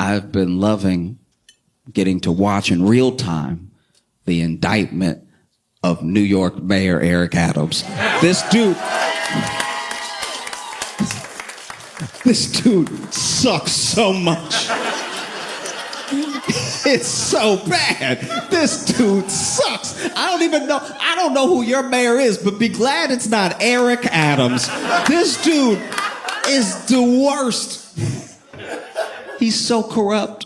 I've been loving getting to watch in real time the indictment of New York Mayor Eric Adams. This dude sucks so much. It's so bad. This dude sucks. I don't know who your mayor is, but be glad it's not Eric Adams. This dude is the worst. He's so corrupt.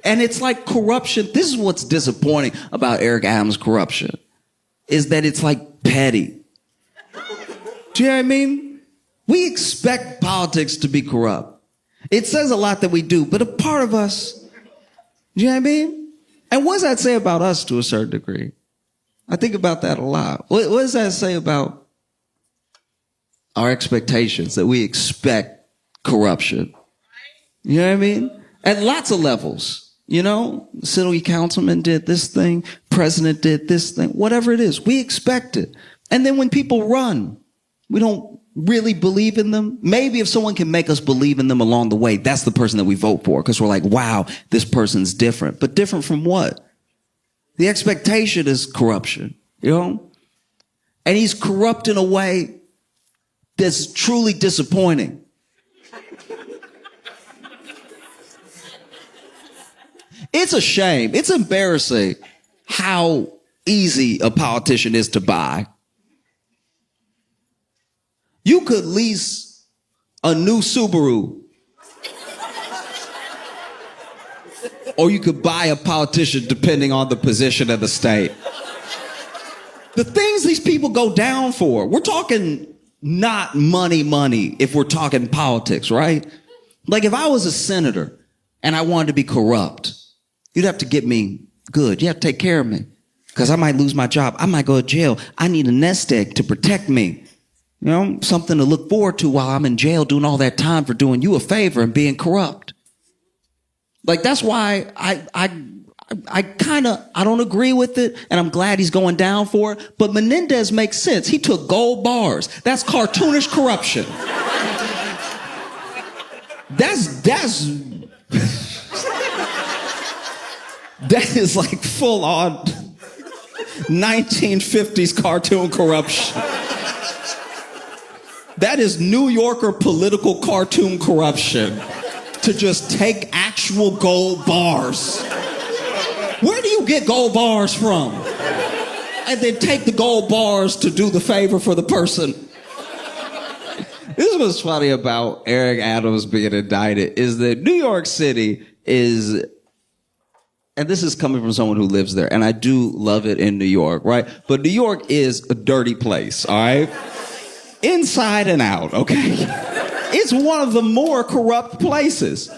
And it's like corruption. This is what's disappointing about Eric Adams' corruption, is that it's like petty. Do you know what I mean? We expect politics to be corrupt. It says a lot that we do, but a part of us, do you know what I mean? And what does that say about us to a certain degree? I think about that a lot. What does that say about our expectations, that we expect corruption? You know what I mean? At lots of levels. You know, city councilman did this thing, president did this thing, whatever it is, we expect it. And then when people run, we don't really believe in them. Maybe if someone can make us believe in them along the way, that's the person that we vote for, because we're like, wow, this person's different. But different from what? The expectation is corruption, you know? And he's corrupt in a way that's truly disappointing. It's a shame. It's embarrassing how easy a politician is to buy. You could lease a new Subaru, or you could buy a politician depending on the position of the state. The things these people go down for, we're talking not money if we're talking politics, right? Like if I was a senator and I wanted to be corrupt, you'd have to get me good. You have to take care of me, because I might lose my job. I might go to jail. I need a nest egg to protect me. You know, something to look forward to while I'm in jail doing all that time for doing you a favor and being corrupt. Like, that's why I don't agree with it, and I'm glad he's going down for it. But Menendez makes sense. He took gold bars. That's cartoonish corruption. That is like full on 1950s cartoon corruption. That is New Yorker political cartoon corruption, to just take actual gold bars. Where do you get gold bars from? And then take the gold bars to do the favor for the person. This is what's funny about Eric Adams being indicted, is that New York City is, and this is coming from someone who lives there, and I do love it in New York, right? But New York is a dirty place, all right? Inside and out, okay? It's one of the more corrupt places.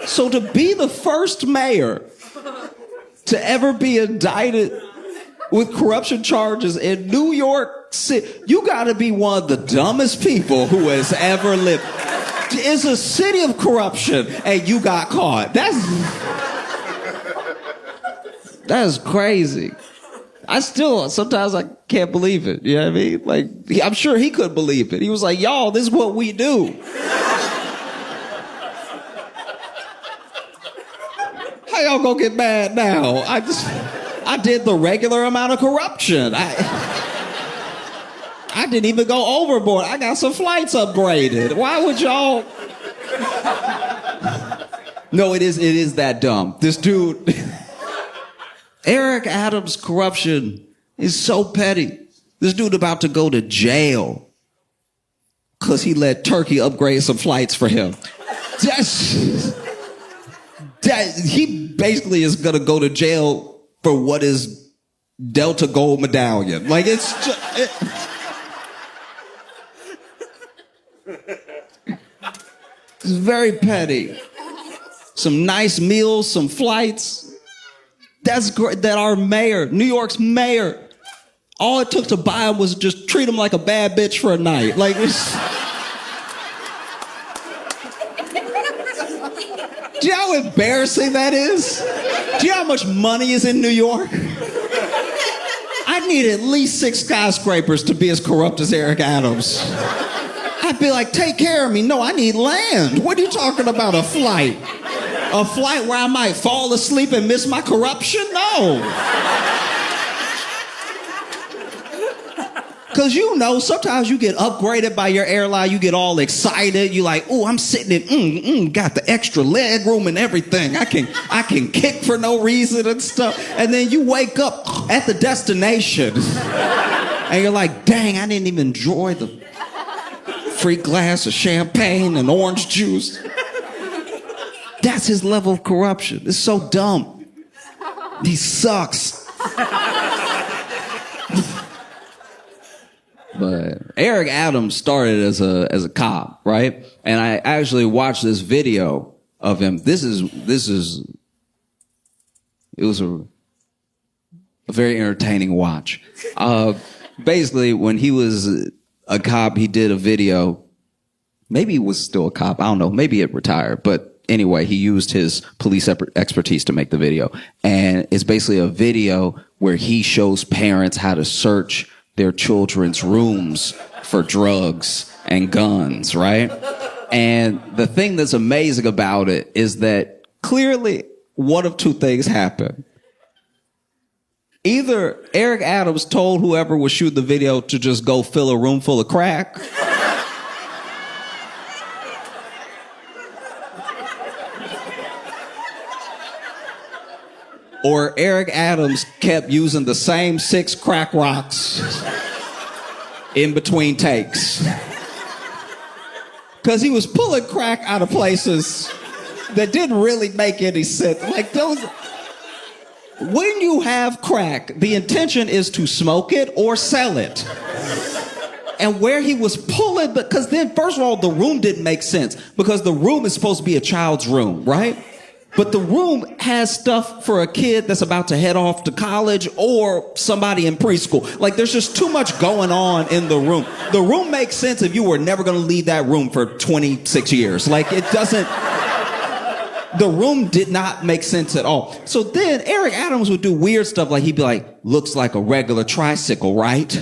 So to be the first mayor to ever be indicted with corruption charges in New York City, you gotta be one of the dumbest people who has ever lived. It's a city of corruption, and you got caught. That's crazy. Sometimes I can't believe it. You know what I mean? Like, I'm sure he couldn't believe it. He was like, y'all, this is what we do. How y'all gonna get mad now? I did the regular amount of corruption. I didn't even go overboard. I got some flights upgraded. Why would y'all? No, it is that dumb. This dude, Eric Adams' corruption is so petty. This dude about to go to jail because he let Turkey upgrade some flights for him. He basically is going to go to jail for what is Delta Gold Medallion. Like, it's just... It's very petty. Some nice meals, some flights. That's great. That our mayor, New York's mayor, all it took to buy him was just treat him like a bad bitch for a night. Like, it's... Do you know how embarrassing that is? Do you know how much money is in New York? I need at least 6 skyscrapers to be as corrupt as Eric Adams. I'd be like, take care of me. No, I need land. What are you talking about, a flight? A flight where I might fall asleep and miss my corruption? No. Because you know, sometimes you get upgraded by your airline, you get all excited, you like, oh, I'm sitting in, got the extra leg room and everything. I can kick for no reason and stuff. And then you wake up at the destination and you're like, dang, I didn't even enjoy the free glass of champagne and orange juice. That's his level of corruption. It's so dumb. He sucks. But Eric Adams started as a cop, right? And I actually watched this video of him. It was a very entertaining watch. Basically, when he was a cop, he did a video. Maybe he was still a cop. I don't know. Maybe it retired. But anyway, he used his police expertise to make the video. And it's basically a video where he shows parents how to search their children's rooms for drugs and guns, right? And the thing that's amazing about it is that clearly one of two things happened. Either Eric Adams told whoever was shooting the video to just go fill a room full of crack, or Eric Adams kept using the same 6 crack rocks in between takes. Because he was pulling crack out of places that didn't really make any sense. Like those, when you have crack, the intention is to smoke it or sell it. And where he was pulling, because then first of all, the room didn't make sense because the room is supposed to be a child's room, right? But the room has stuff for a kid that's about to head off to college or somebody in preschool. Like, there's just too much going on in the room. The room makes sense if you were never going to leave that room for 26 years. Like, it doesn't... The room did not make sense at all. So then Eric Adams would do weird stuff like he'd be like, looks like a regular tricycle, right?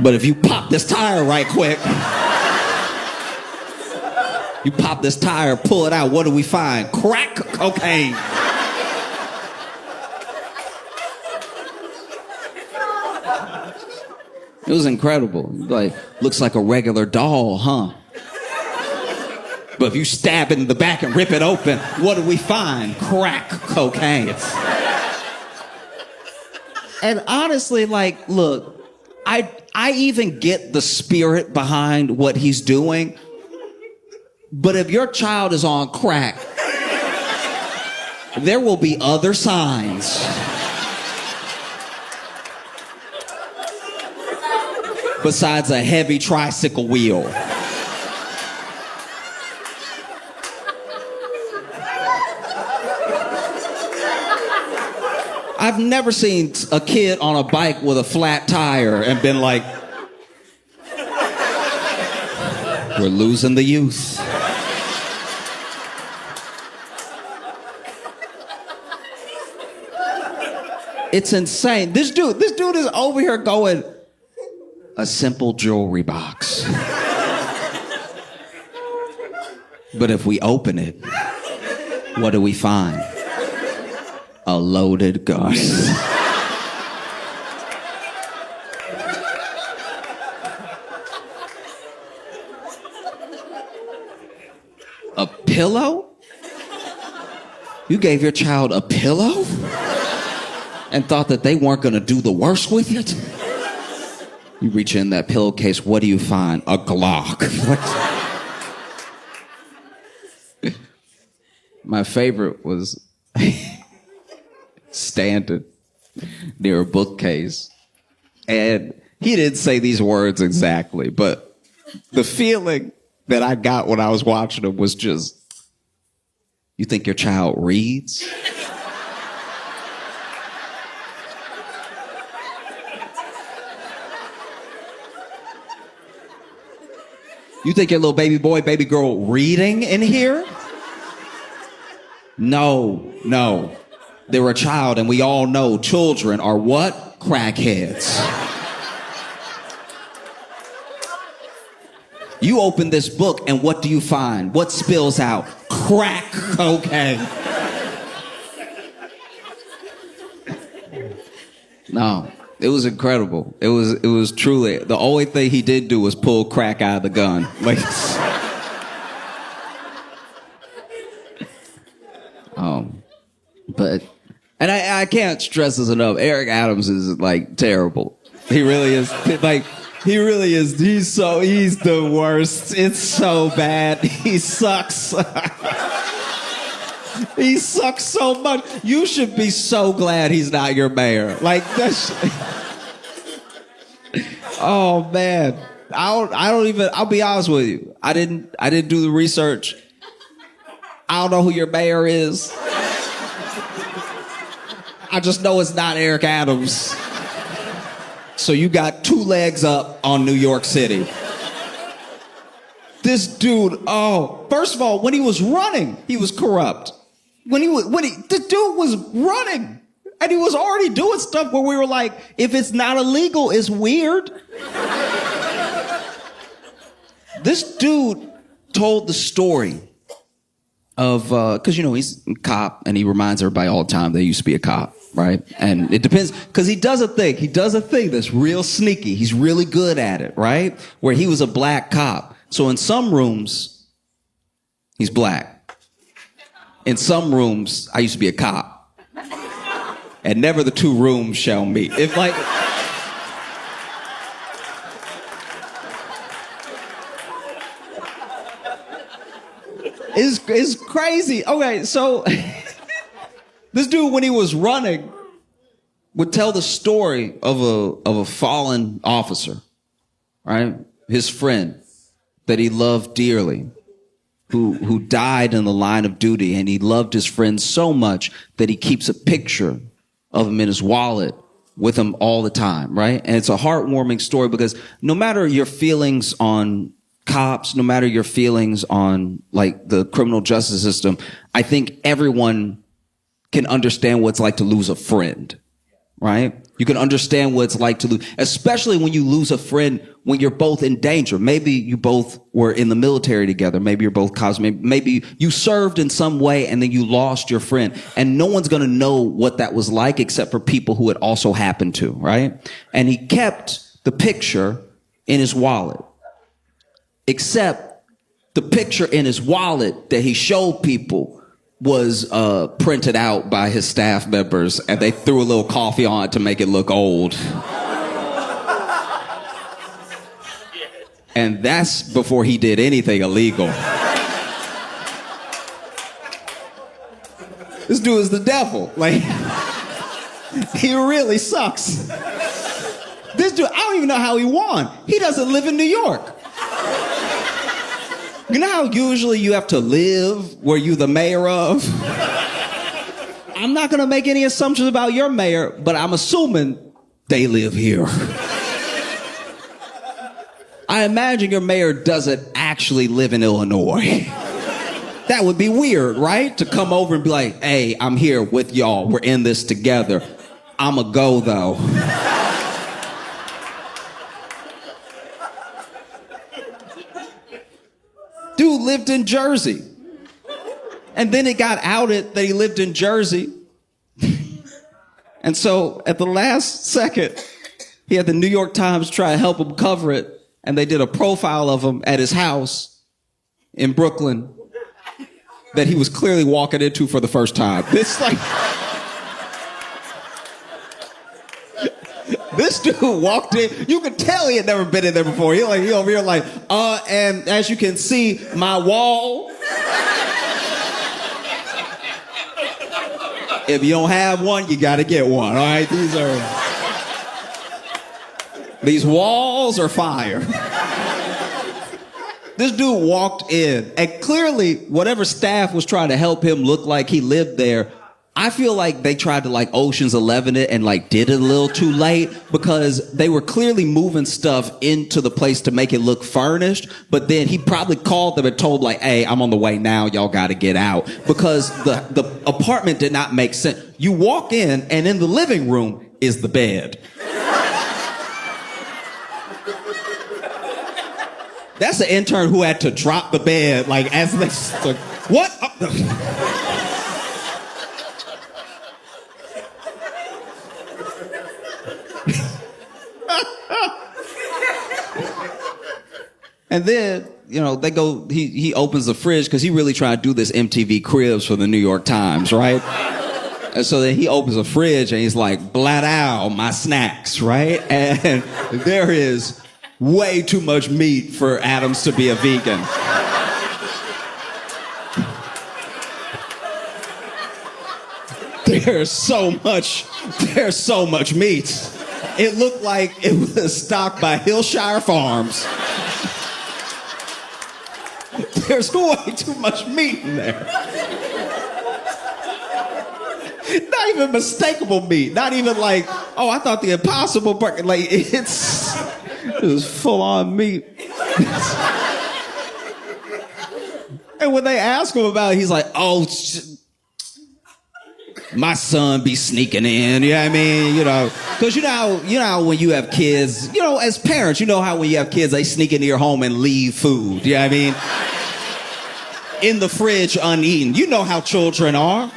But if you pop this tire right quick, you pop this tire, pull it out, what do we find? Crack cocaine. It was incredible. Like, looks like a regular doll, huh? But if you stab it in the back and rip it open, what do we find? Crack cocaine. And honestly, like, look, I even get the spirit behind what he's doing, but if your child is on crack, there will be other signs. Besides a heavy tricycle wheel. I've never seen a kid on a bike with a flat tire and been like, we're losing the youth. It's insane. This dude is over here going, a simple jewelry box. But if we open it, what do we find? A loaded gun. A pillow? You gave your child a pillow? And thought that they weren't gonna do the worst with it? You reach in that pillowcase, what do you find? A Glock. My favorite was standing near a bookcase. And he didn't say these words exactly, but the feeling that I got when I was watching him was just, you think your child reads? You think your little baby boy, baby girl reading in here? No. They were a child, and we all know children are what? Crackheads. You open this book, and what do you find? What spills out? Crack cocaine. No, it was incredible. It was truly, the only thing he did do was pull crack out of the gun. Like, but, and I can't stress this enough. Eric Adams is like terrible. He really is. Like, he really is. He's the worst. It's so bad. He sucks. He sucks so much. You should be so glad he's not your mayor. Like, that's... Oh, man. I'll be honest with you. I didn't do the research. I don't know who your mayor is. I just know it's not Eric Adams. So you got 2 legs up on New York City. This dude, first of all, when he was running, he was corrupt. The dude was running, and he was already doing stuff where we were like, if it's not illegal, it's weird. This dude told the story of, because, he's a cop, and he reminds everybody all the time they used to be a cop, right? And it depends, because he does a thing that's real sneaky. He's really good at it, right? Where he was a black cop. So in some rooms, he's black. In some rooms, I used to be a cop. And never the 2 rooms shall meet. If like... It's crazy. Okay, so this dude, when he was running, would tell the story of a fallen officer, right? His friend that he loved dearly, who died in the line of duty, and he loved his friend so much that he keeps a picture of him in his wallet with him all the time, right? And it's a heartwarming story because no matter your feelings on cops, no matter your feelings on like the criminal justice system, I think everyone can understand what it's like to lose a friend, right? You can understand what it's like to lose, especially when you lose a friend when you're both in danger. Maybe you both were in the military together. Maybe you're both cops. Maybe you served in some way and then you lost your friend. And no one's going to know what that was like except for people who it also happened to, right? And he kept the picture in his wallet. Except the picture in his wallet that he showed people was printed out by his staff members, and they threw a little coffee on it to make it look old. And that's before he did anything illegal. This dude is the devil. Like, he really sucks. This dude, I don't even know how he won. He doesn't live in New York. You know how usually you have to live where you're the mayor of? I'm not going to make any assumptions about your mayor, but I'm assuming they live here. I imagine your mayor doesn't actually live in Illinois. That would be weird, right? To come over and be like, hey, I'm here with y'all. We're in this together. I'ma go, though. Dude lived in Jersey. And then it got outed that he lived in Jersey. And so at the last second, he had the New York Times try to help him cover it. And they did a profile of him at his house in Brooklyn that he was clearly walking into for the first time. This dude walked in. You could tell he had never been in there before. He over here like, and as you can see, my wall. If you don't have one, you gotta get one. All right, these walls are fire. This dude walked in, and clearly, whatever staff was trying to help him look like he lived there, I feel like they tried to like Ocean's 11 it and like did it a little too late because they were clearly moving stuff into the place to make it look furnished. But then he probably called them and told like, hey, I'm on the way now. Y'all got to get out because the apartment did not make sense. You walk in and in the living room is the bed. That's the intern who had to drop the bed like as they like, what? And then, you know, they go, he opens the fridge because he really tried to do this MTV Cribs for the New York Times, right? And so then he opens the fridge and he's like, blat out my snacks, right? And there is way too much meat for Adams to be a vegan. There's so much meat. It looked like it was stocked by Hillshire Farms. There's way too much meat in there. Not even mistakable meat. Not even like, oh, I thought the Impossible Burger. Like, it was full-on meat. And when they ask him about it, he's like, oh, my son be sneaking in, you know what I mean? You know, because you know how when you have kids, you know, as parents, you know how when you have kids, they sneak into your home and leave food, you know what I mean? In the fridge uneaten. You know how children are.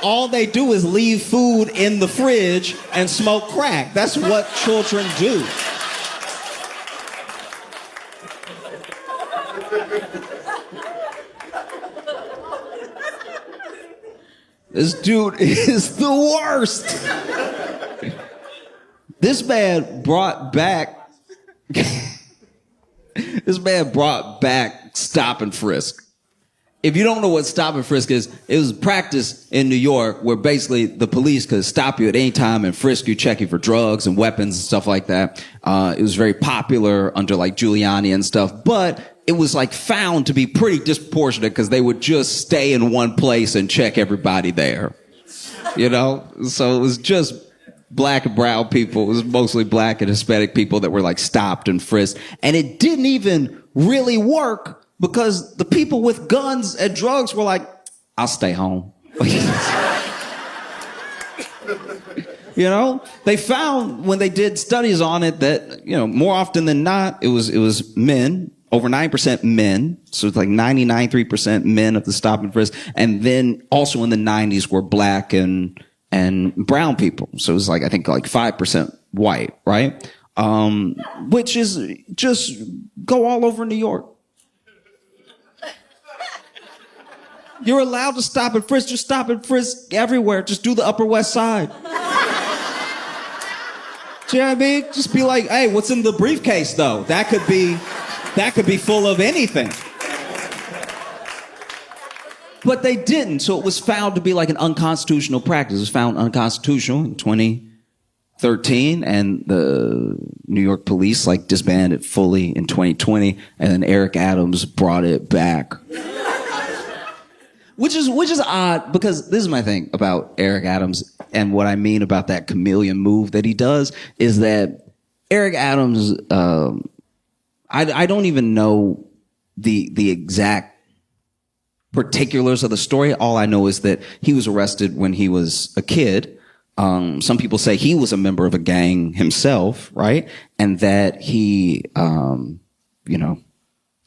All they do is leave food in the fridge and smoke crack. That's what children do. This dude is the worst. This man brought back stop and frisk. If you don't know what stop and frisk is, it was practice in New York where basically the police could stop you at any time and frisk you, check you for drugs and weapons and stuff like that. It was very popular under like Giuliani and stuff, but it was like found to be pretty disproportionate because they would just stay in one place and check everybody there. You know? So it was just black and brown people. It was mostly black and Hispanic people that were like stopped and frisked. And it didn't even really work because the people with guns and drugs were like, I'll stay home. You know, they found when they did studies on it that, you know, more often than not, it was men, over 9% men. So it's like 99.3% men of the stop and frisk. And then also in the 90s were black and brown people. So it was like, I think like 5% white, right? Which is just go all over New York. You're allowed to stop and frisk. Just stop and frisk everywhere. Just do the Upper West Side. Do you know what I mean? Just be like, hey, what's in the briefcase though? That could be full of anything. But they didn't, so it was found to be like an unconstitutional practice. It was found unconstitutional in 2013, and the New York police like disbanded fully in 2020, and then Eric Adams brought it back. Which is odd, because this is my thing about Eric Adams, and what I mean about that chameleon move that he does is that Eric Adams, I don't even know the exact particulars of the story. All I know is that he was arrested when he was a kid. Some people say he was a member of a gang himself, right? And that he,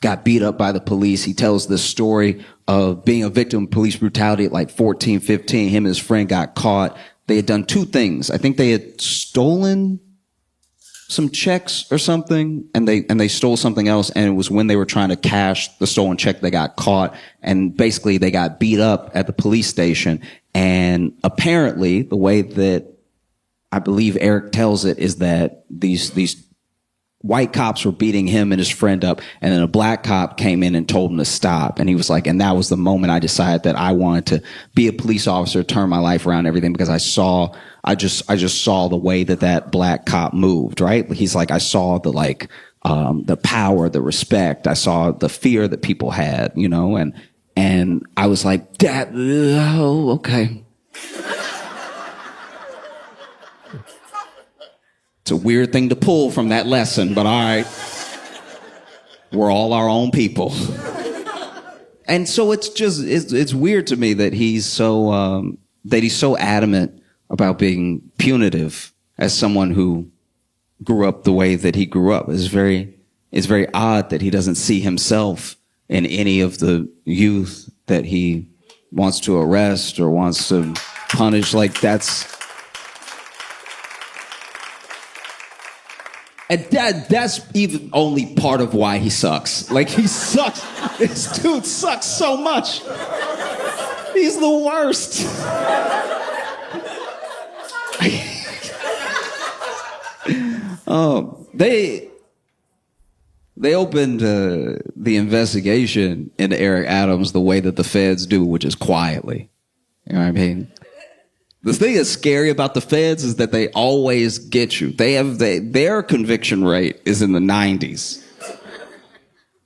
got beat up by the police. He tells this story of being a victim of police brutality at like 14, 15. Him and his friend got caught. They had done two things. I think they had stolen some checks or something, and they stole something else, and it was when they were trying to cash the stolen check they got caught, and basically they got beat up at the police station. And apparently the way that I believe Eric tells it is that these white cops were beating him and his friend up, and then a black cop came in and told him to stop. And he was like, and that was the moment I decided that I wanted to be a police officer, turn my life around, everything, because I just saw the way that black cop moved, right? He's like, I saw the power, the respect. I saw the fear that people had, and And I was like, Dad, oh, okay. It's a weird thing to pull from that lesson, but all right. We're all our own people. And so it's weird to me that he's so adamant about being punitive as someone who grew up the way that he grew up. It's very odd that he doesn't see himself in any of the youth that he wants to arrest or wants to punish. Like that's even only part of why he sucks. Like he sucks. This dude sucks so much. He's the worst. They opened the investigation into Eric Adams the way that the feds do, which is quietly. You know what I mean? The thing that's scary about the feds is that they always get you. Their conviction rate is in the 90s.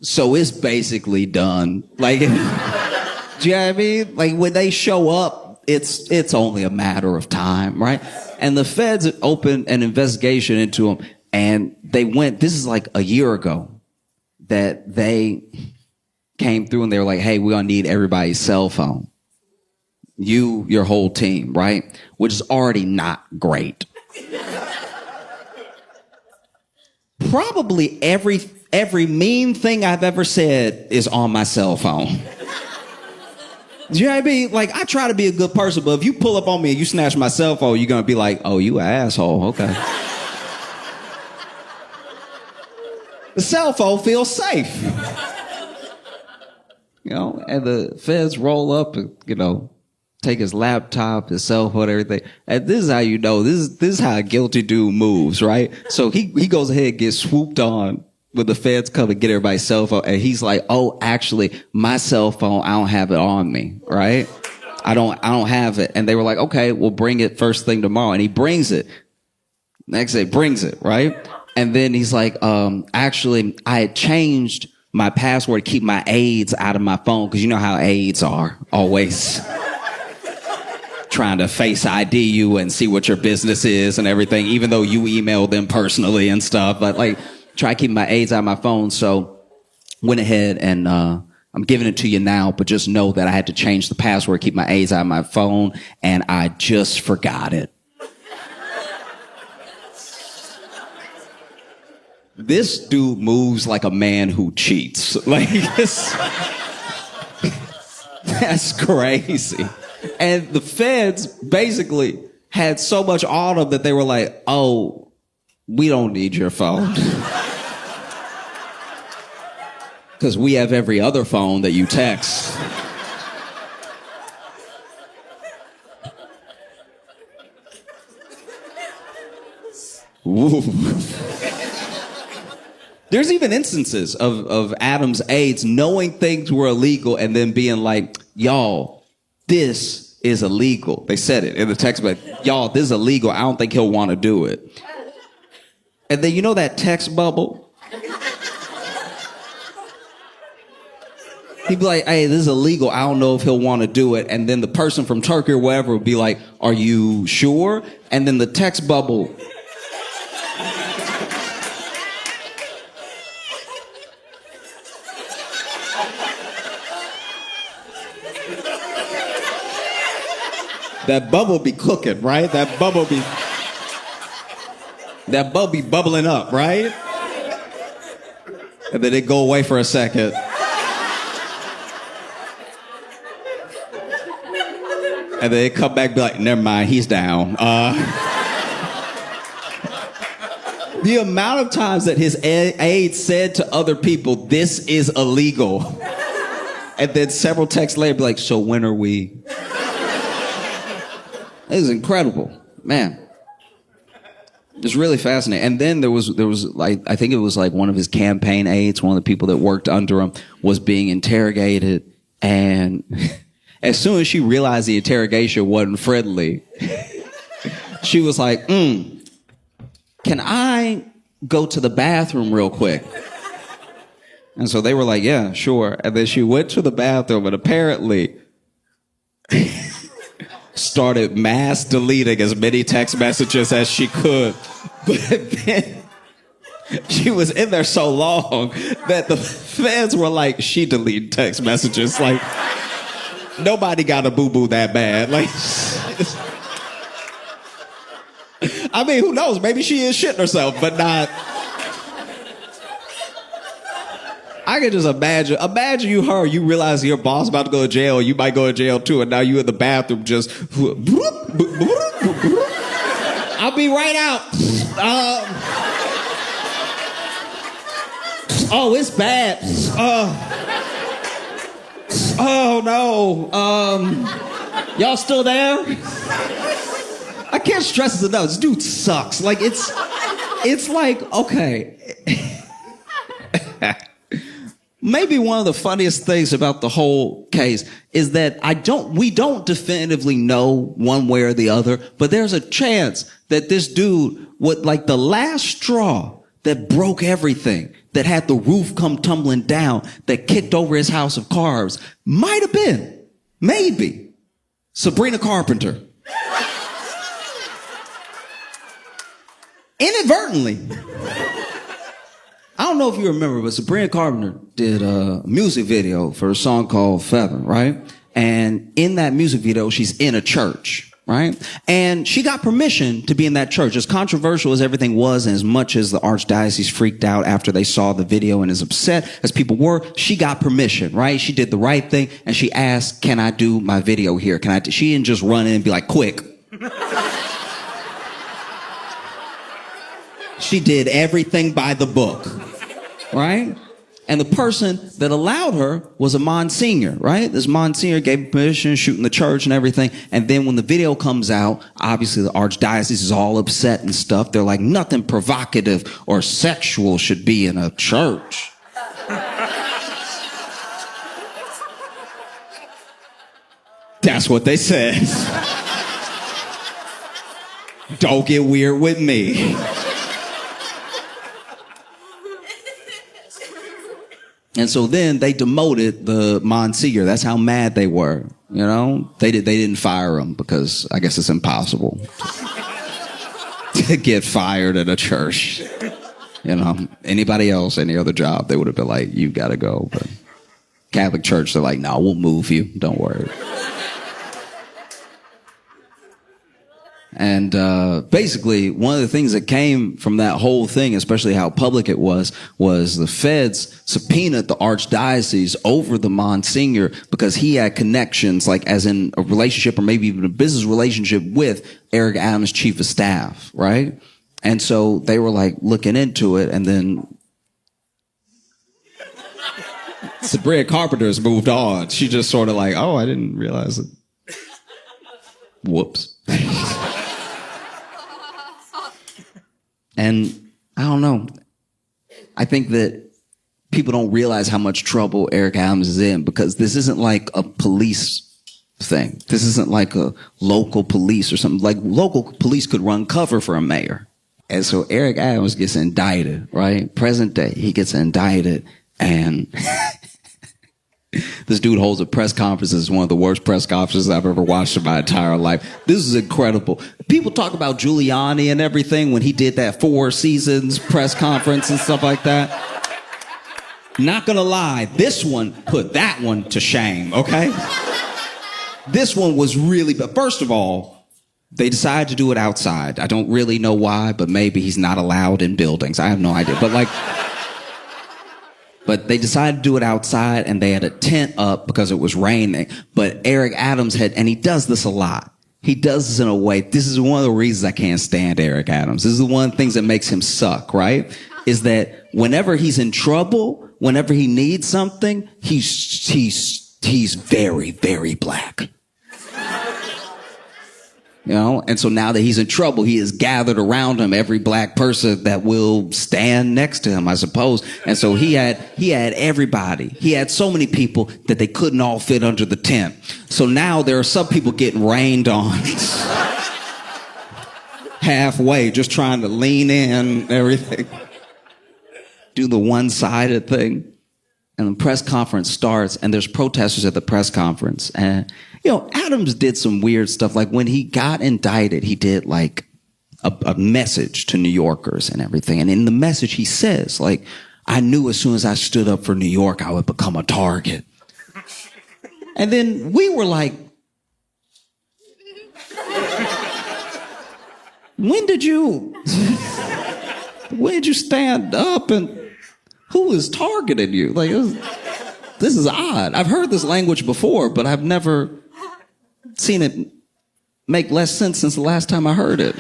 So it's basically done. Like, do you know what I mean? Like when they show up, it's only a matter of time, right? And the feds opened an investigation into him, and this is like a year ago, that they came through and they were like, hey, we're gonna need everybody's cell phone. Your whole team, right? Which is already not great. Probably every mean thing I've ever said is on my cell phone. Do you know what I mean? Like, I try to be a good person, but if you pull up on me and you snatch my cell phone, you're gonna be like, oh, you an asshole, okay. The cell phone feels safe. You know, and the feds roll up and, take his laptop, his cell phone, everything. And this is how you know, this is how a guilty dude moves, right? So he goes ahead and gets swooped on when the feds come and get everybody's cell phone. And he's like, oh, actually, my cell phone, I don't have it on me, right? I don't have it. And they were like, okay, we'll bring it first thing tomorrow. And he brings it. Next day, brings it, right? And then he's like, actually, I had changed my password to keep my aides out of my phone, because you know how aides are, always trying to face ID you and see what your business is and everything, even though you email them personally and stuff. But like, try keeping my aides out of my phone. So went ahead and I'm giving it to you now, but just know that I had to change the password, keep my aides out of my phone, and I just forgot it. This dude moves like a man who cheats. Like, that's crazy. And the feds basically had so much on them that they were like, oh, we don't need your phone. Because we have every other phone that you text. Ooh. There's even instances of Adam's aides knowing things were illegal and then being like, y'all, this is illegal. They said it in the text, but y'all, this is illegal. I don't think he'll want to do it. And then you know that text bubble? He'd be like, hey, this is illegal. I don't know if he'll want to do it. And then the person from Turkey or wherever would be like, are you sure? And then the text bubble... That bubble be cooking, right? That bubble be bubbling up, right? And then it go away for a second. And then it come back and be like, never mind, he's down. The amount of times that his aide said to other people, this is illegal. And then several texts later be like, so when are we... It was incredible, man. It's really fascinating. And then there was like, I think it was like one of his campaign aides, one of the people that worked under him, was being interrogated. And as soon as she realized the interrogation wasn't friendly, she was like, can I go to the bathroom real quick? And so they were like, yeah, sure. And then she went to the bathroom and apparently started mass deleting as many text messages as she could. But then she was in there so long that the feds were like, she deleted text messages. Like, nobody got a boo-boo that bad. Like, I mean, who knows? Maybe she is shitting herself, but not. I can just imagine you realize your boss about to go to jail, you might go to jail too, and now you in the bathroom just, I'll be right out. Oh, it's bad. Oh no. Y'all still there? I can't stress this enough. This dude sucks. Like, it's like, okay. Maybe one of the funniest things about the whole case is that we don't definitively know one way or the other, but there's a chance that this dude would, like, the last straw that broke everything, that had the roof come tumbling down, that kicked over his house of cards, might have been, maybe, Sabrina Carpenter. Inadvertently. I don't know if you remember, but Sabrina Carpenter did a music video for a song called Feather, right? And in that music video, she's in a church, right? And she got permission to be in that church. As controversial as everything was, and as much as the archdiocese freaked out after they saw the video and as upset as people were, she got permission, right? She did the right thing, and she asked, can I do my video here? She didn't just run in and be like, quick. She did everything by the book. Right? And the person that allowed her was a Monsignor, right? This Monsignor gave permission, shooting the church and everything. And then when the video comes out, obviously the archdiocese is all upset and stuff. They're like, nothing provocative or sexual should be in a church. That's what they said. Don't get weird with me. And so then they demoted the Monsignor. That's how mad they were, you know? They didn't fire him because I guess it's impossible to get fired at a church. You know, anybody else, any other job, they would have been like, you gotta go. But Catholic Church, they're like, no, we'll move you. Don't worry. And basically, one of the things that came from that whole thing, especially how public it was the feds subpoenaed the archdiocese over the Monsignor because he had connections, like as in a relationship or maybe even a business relationship with Eric Adams' chief of staff, right? And so they were like looking into it, and then Sabrina Carpenter's moved on. She just sort of like, oh, I didn't realize it. Whoops. And I don't know. I think that people don't realize how much trouble Eric Adams is in because this isn't like a police thing. This isn't like a local police or something. Like local police could run cover for a mayor. And so Eric Adams gets indicted, right? Present day, he gets indicted, and this dude holds a press conference. It's one of the worst press conferences I've ever watched in my entire life. This is incredible. People talk about Giuliani and everything when he did that 4 Seasons press conference and stuff like that. Not gonna lie, this one put that one to shame, okay? This one was really, but first of all, they decided to do it outside. I don't really know why, but maybe he's not allowed in buildings. I have no idea. But they decided to do it outside, and they had a tent up because it was raining. But Eric Adams and he does this a lot. He does this in a way, this is one of the reasons I can't stand Eric Adams. This is one of the things that makes him suck, right? Is that whenever he's in trouble, whenever he needs something, he's very, very black. You know, and so now that he's in trouble, he has gathered around him every black person that will stand next to him, I suppose. And so he had everybody. He had so many people that they couldn't all fit under the tent. So now there are some people getting rained on halfway, just trying to lean in, everything. Do the one-sided thing. And the press conference starts, and there's protesters at the press conference. And, Adams did some weird stuff. Like when he got indicted, he did like a message to New Yorkers and everything. And in the message, he says, like, I knew as soon as I stood up for New York, I would become a target. And then we were like, when did you stand up and who is targeting you? Like, this is odd. I've heard this language before, but I've never seen it make less sense since the last time I heard it.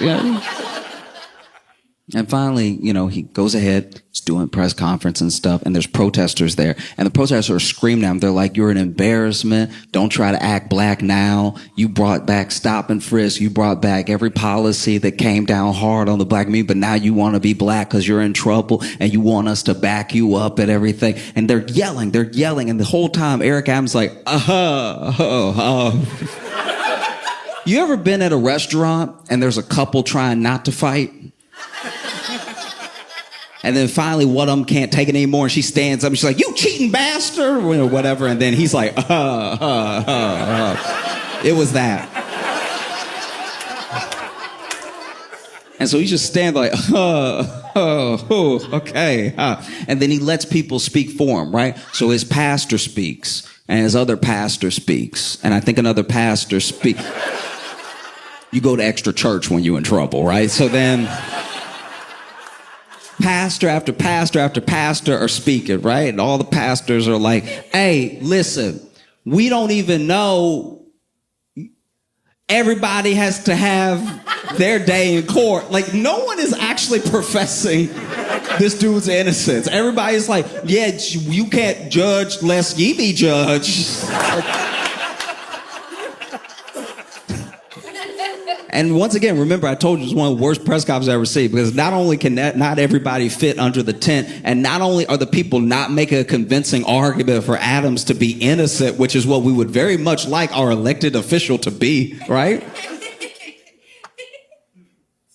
And finally, he goes ahead, he's doing press conference and stuff, and there's protesters there. And the protesters are screaming at him. They're like, you're an embarrassment. Don't try to act black now. You brought back stop and frisk. You brought back every policy that came down hard on the black community, but now you want to be black because you're in trouble and you want us to back you up and everything. And they're yelling. And the whole time, Eric Adams is like, You ever been at a restaurant and there's a couple trying not to fight? And then finally one of them can't take it anymore and she stands up and she's like, you cheating bastard, or whatever. And then he's like, It was that. And so he just stands like, okay. And then he lets people speak for him, right? So his pastor speaks and his other pastor speaks. And I think another pastor speaks. You go to extra church when you're in trouble, right? So then pastor after pastor after pastor are speaking, right? And all the pastors are like, hey, listen, we don't even know. Everybody has to have their day in court. Like, no one is actually professing this dude's innocence. Everybody's like, yeah, you can't judge lest ye be judged. And once again, remember, I told you it's one of the worst press conferences I've ever seen, because not only can not everybody fit under the tent, and not only are the people not making a convincing argument for Adams to be innocent, which is what we would very much like our elected official to be, right?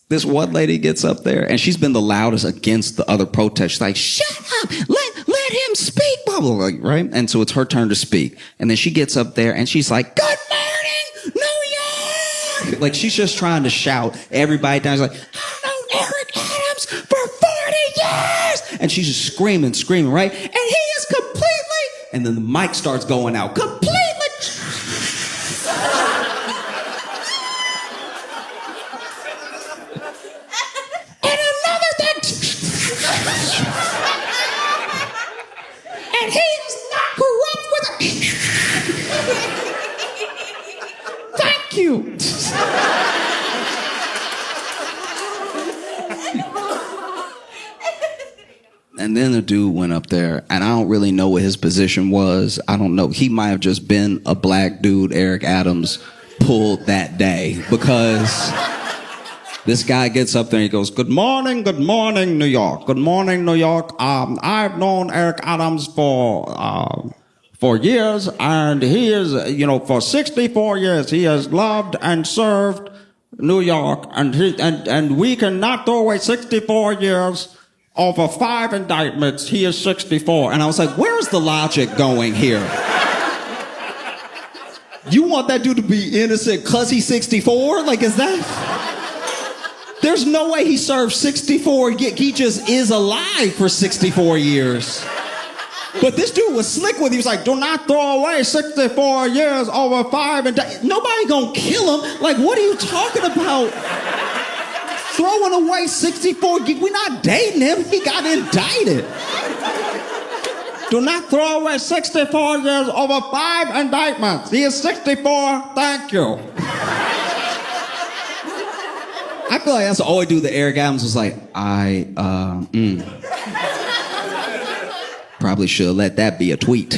This one lady gets up there, and she's been the loudest against the other protests. She's like, shut up, let him speak, blah, blah, blah, right? And so it's her turn to speak. And then she gets up there, and she's like, good morning, New York! Like, she's just trying to shout everybody down. She's like, I've known Eric Adams for 40 years! And she's just screaming, right? And he is completely... And then the mic starts going out. Completely... And another thing... And he's not corrupt with a... Thank you. And then the dude went up there, and I don't really know what his position was. I don't know. He might have just been a black dude Eric Adams pulled that day, because this guy gets up there and he goes, good morning, New York. Good morning, New York. I've known Eric Adams for years, and he is, for 64 years, he has loved and served New York, and we cannot throw away 64 years over 5 indictments. He is 64. And I was like, where's the logic going here? You want that dude to be innocent because he's 64? Like, is that... There's no way he served 64. He just is alive for 64 years. But this dude was slick with it. He was like, do not throw away 64 years over 5 indictments. Nobody gonna kill him. Like, what are you talking about? Throwing away 64, we're not dating him. He got indicted. Do not throw away 64 years over 5 indictments. He is 64, thank you. I feel like that's the only dude that Eric Adams was like, probably should have let that be a tweet.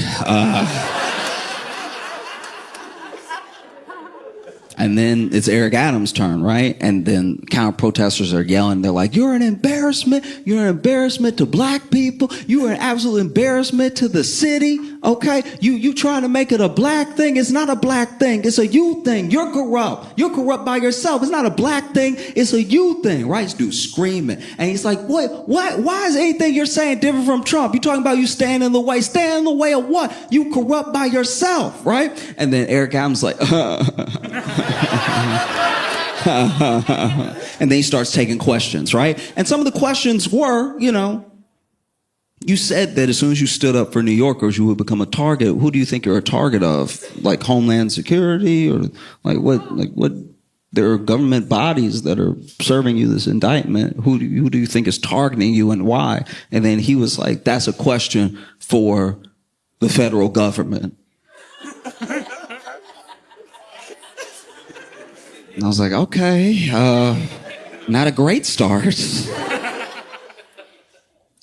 And And then it's Eric Adams' turn, right? And then counter protesters are yelling. They're like, you're an embarrassment. You're an embarrassment to black people. You are an absolute embarrassment to the city. Okay? You trying to make it a black thing. It's not a black thing. It's a you thing. You're corrupt. You're corrupt by yourself. It's not a black thing. It's a you thing, right? This dude's screaming. And he's like, what? Why is anything you're saying different from Trump? You talking about you stand in the way. Stand in the way of what? You corrupt by yourself, right? And then Eric Adams like, and then he starts taking questions, right? And some of the questions were, you said that as soon as you stood up for New Yorkers, you would become a target. Who do you think you're a target of? Like Homeland Security, or what? There are government bodies that are serving you this indictment. Who do you think is targeting you and why? And then he was like, that's a question for the federal government. And I was like, okay, not a great start.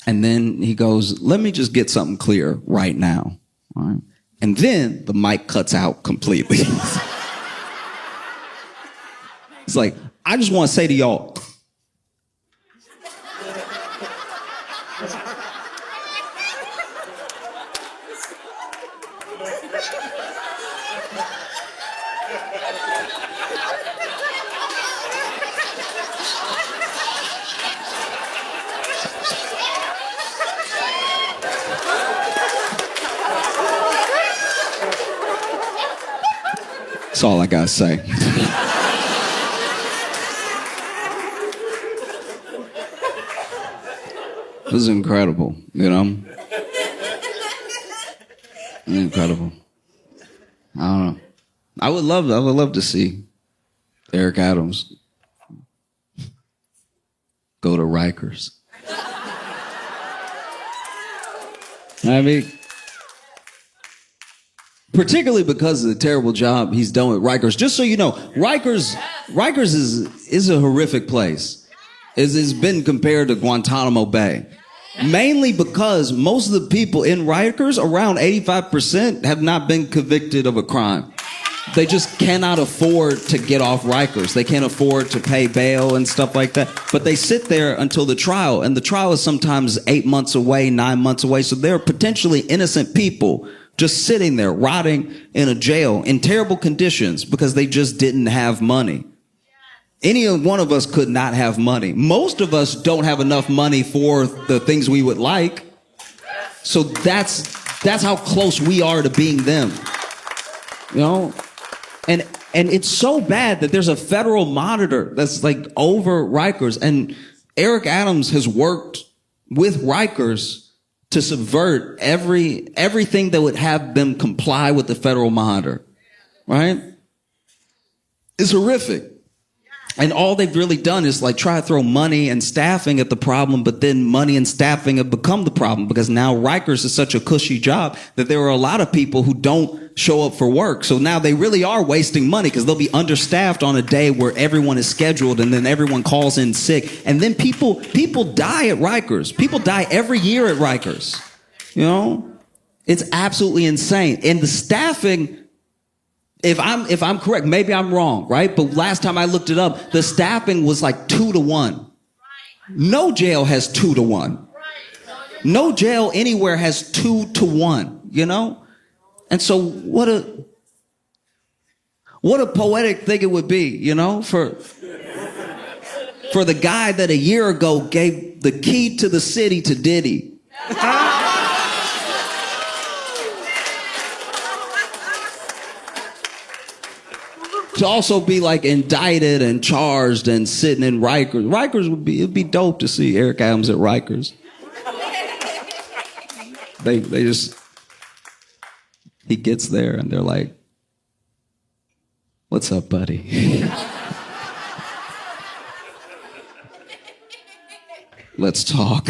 And then he goes, let me just get something clear right now. All right. And then the mic cuts out completely. It's like, I just want to say to y'all, that's all I gotta say. It was incredible, Incredible. I don't know. I would love to see Eric Adams go to Rikers. I mean, particularly because of the terrible job he's done with Rikers. Just so you know, Rikers is a horrific place. It's been compared to Guantanamo Bay. Mainly because most of the people in Rikers, around 85%, have not been convicted of a crime. They just cannot afford to get off Rikers. They can't afford to pay bail and stuff like that. But they sit there until the trial. And the trial is sometimes 8 months away, 9 months away. So they're potentially innocent people just sitting there, rotting in a jail in terrible conditions because they just didn't have money. Any one of us could not have money. Most of us don't have enough money for the things we would like. So that's how close we are to being them. And it's so bad that there's a federal monitor that's like over Rikers. And Eric Adams has worked with Rikers to subvert everything that would have them comply with the federal monitor. Right? It's horrific. And all they've really done is like try to throw money and staffing at the problem, but then money and staffing have become the problem because now Rikers is such a cushy job that there are a lot of people who don't show up for work. So now they really are wasting money because they'll be understaffed on a day where everyone is scheduled and then everyone calls in sick. And then people die at Rikers. People die every year at Rikers. It's absolutely insane. And the staffing, if I'm correct, maybe I'm wrong, right? But last time I looked it up, the staffing was like 2 to 1. No jail has 2 to 1. No jail anywhere has 2 to 1, And so what a poetic thing it would be, for the guy that a year ago gave the key to the city to Diddy. To also be like indicted and charged and sitting in Rikers. It'd be dope to see Eric Adams at Rikers. He gets there and they're like, what's up, buddy? Let's talk.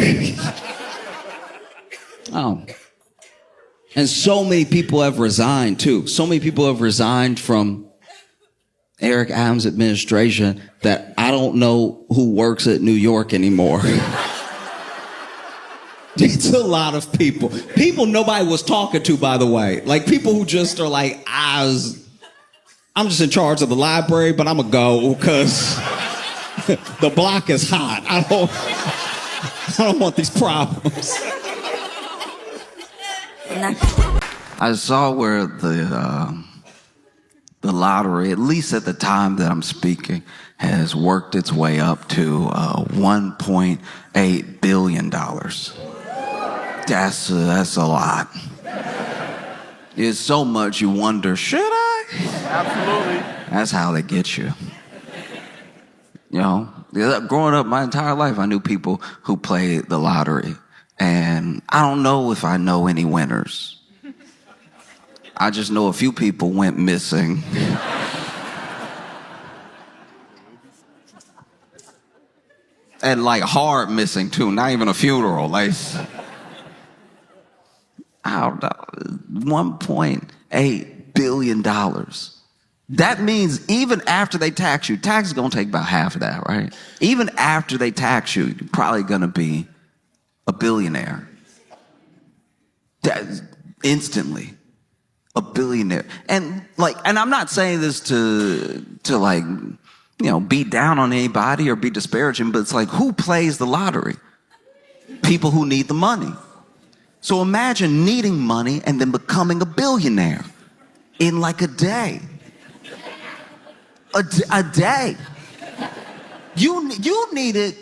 And so many people have resigned too. So many people have resigned from Eric Adams' administration that I don't know who works at New York anymore. It's a lot of people. People nobody was talking to, by the way. Like people who just are like, I'm just in charge of the library, but I'm going to go because the block is hot. I don't want these problems. I saw where the lottery, at least at the time that I'm speaking, has worked its way up to $1.8 billion. That's a lot. It's so much you wonder, should I? Absolutely. That's how they get you. You know, growing up my entire life, I knew people who played the lottery. And I don't know if I know any winners. I just know a few people went missing. And like hard missing too, not even a funeral. Like, I don't know, $1.8 billion. That means even after they tax you, tax is gonna take about half of that, right? Even after they tax you, you're probably gonna be a billionaire. Instantly. A billionaire. And I'm not saying this to like, you know, be down on anybody or be disparaging, but it's like, who plays the lottery? People who need the money. So imagine needing money and then becoming a billionaire in like a day. A day. You needed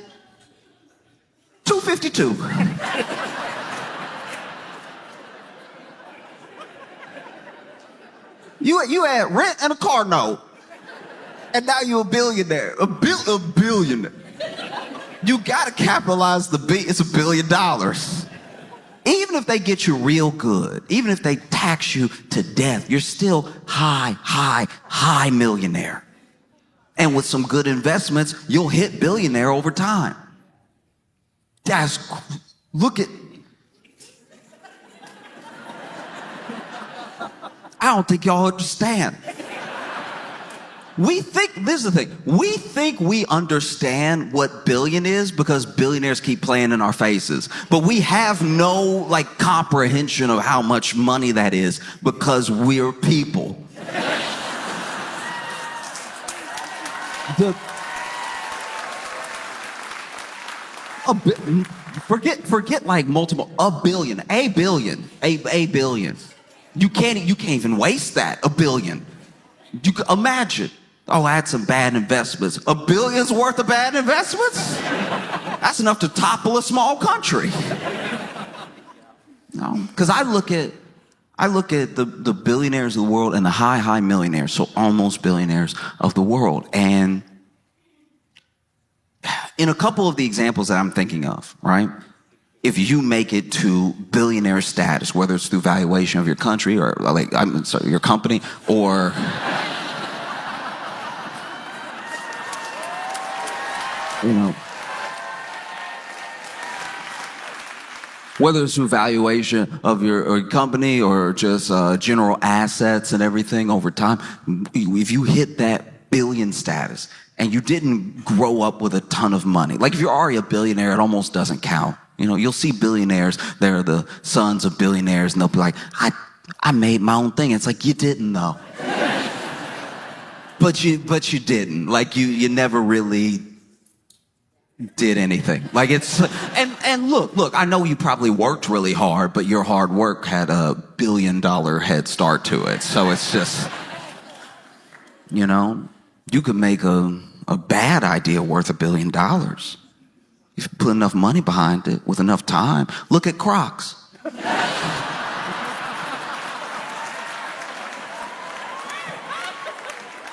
252. You had rent and a car note, and now you're a billionaire. A billionaire. You gotta capitalize the B. It's $1 billion. Even if they get you real good, even if they tax you to death, you're still high millionaire. And with some good investments, you'll hit billionaire over time. Look at. I don't think y'all understand. This is the thing, we think we understand what billion is because billionaires keep playing in our faces. But we have no comprehension of how much money that is because we're people. Forget like multiple, a billion. You can't even waste that, $1 billion. You can imagine. Oh, I had some bad investments. $1 billion's worth of bad investments? That's enough to topple a small country. No, because I look at the billionaires of the world and the high millionaires, so almost billionaires of the world. And in a couple of the examples that I'm thinking of, right? If you make it to billionaire status, whether it's through valuation of your country or your company, or whether it's through valuation of your company or just general assets and everything over time, if you hit that billion status and you didn't grow up with a ton of money, like if you're already a billionaire, it almost doesn't count. You know, you'll see billionaires, they're the sons of billionaires, and they'll be like, I made my own thing. It's like, you didn't though. But you didn't. Like you never really did anything. Like it's, and look, I know you probably worked really hard, but your hard work had a $1 billion head start to it. So it's just, you could make a bad idea worth $1 billion. If you put enough money behind it with enough time. Look at Crocs.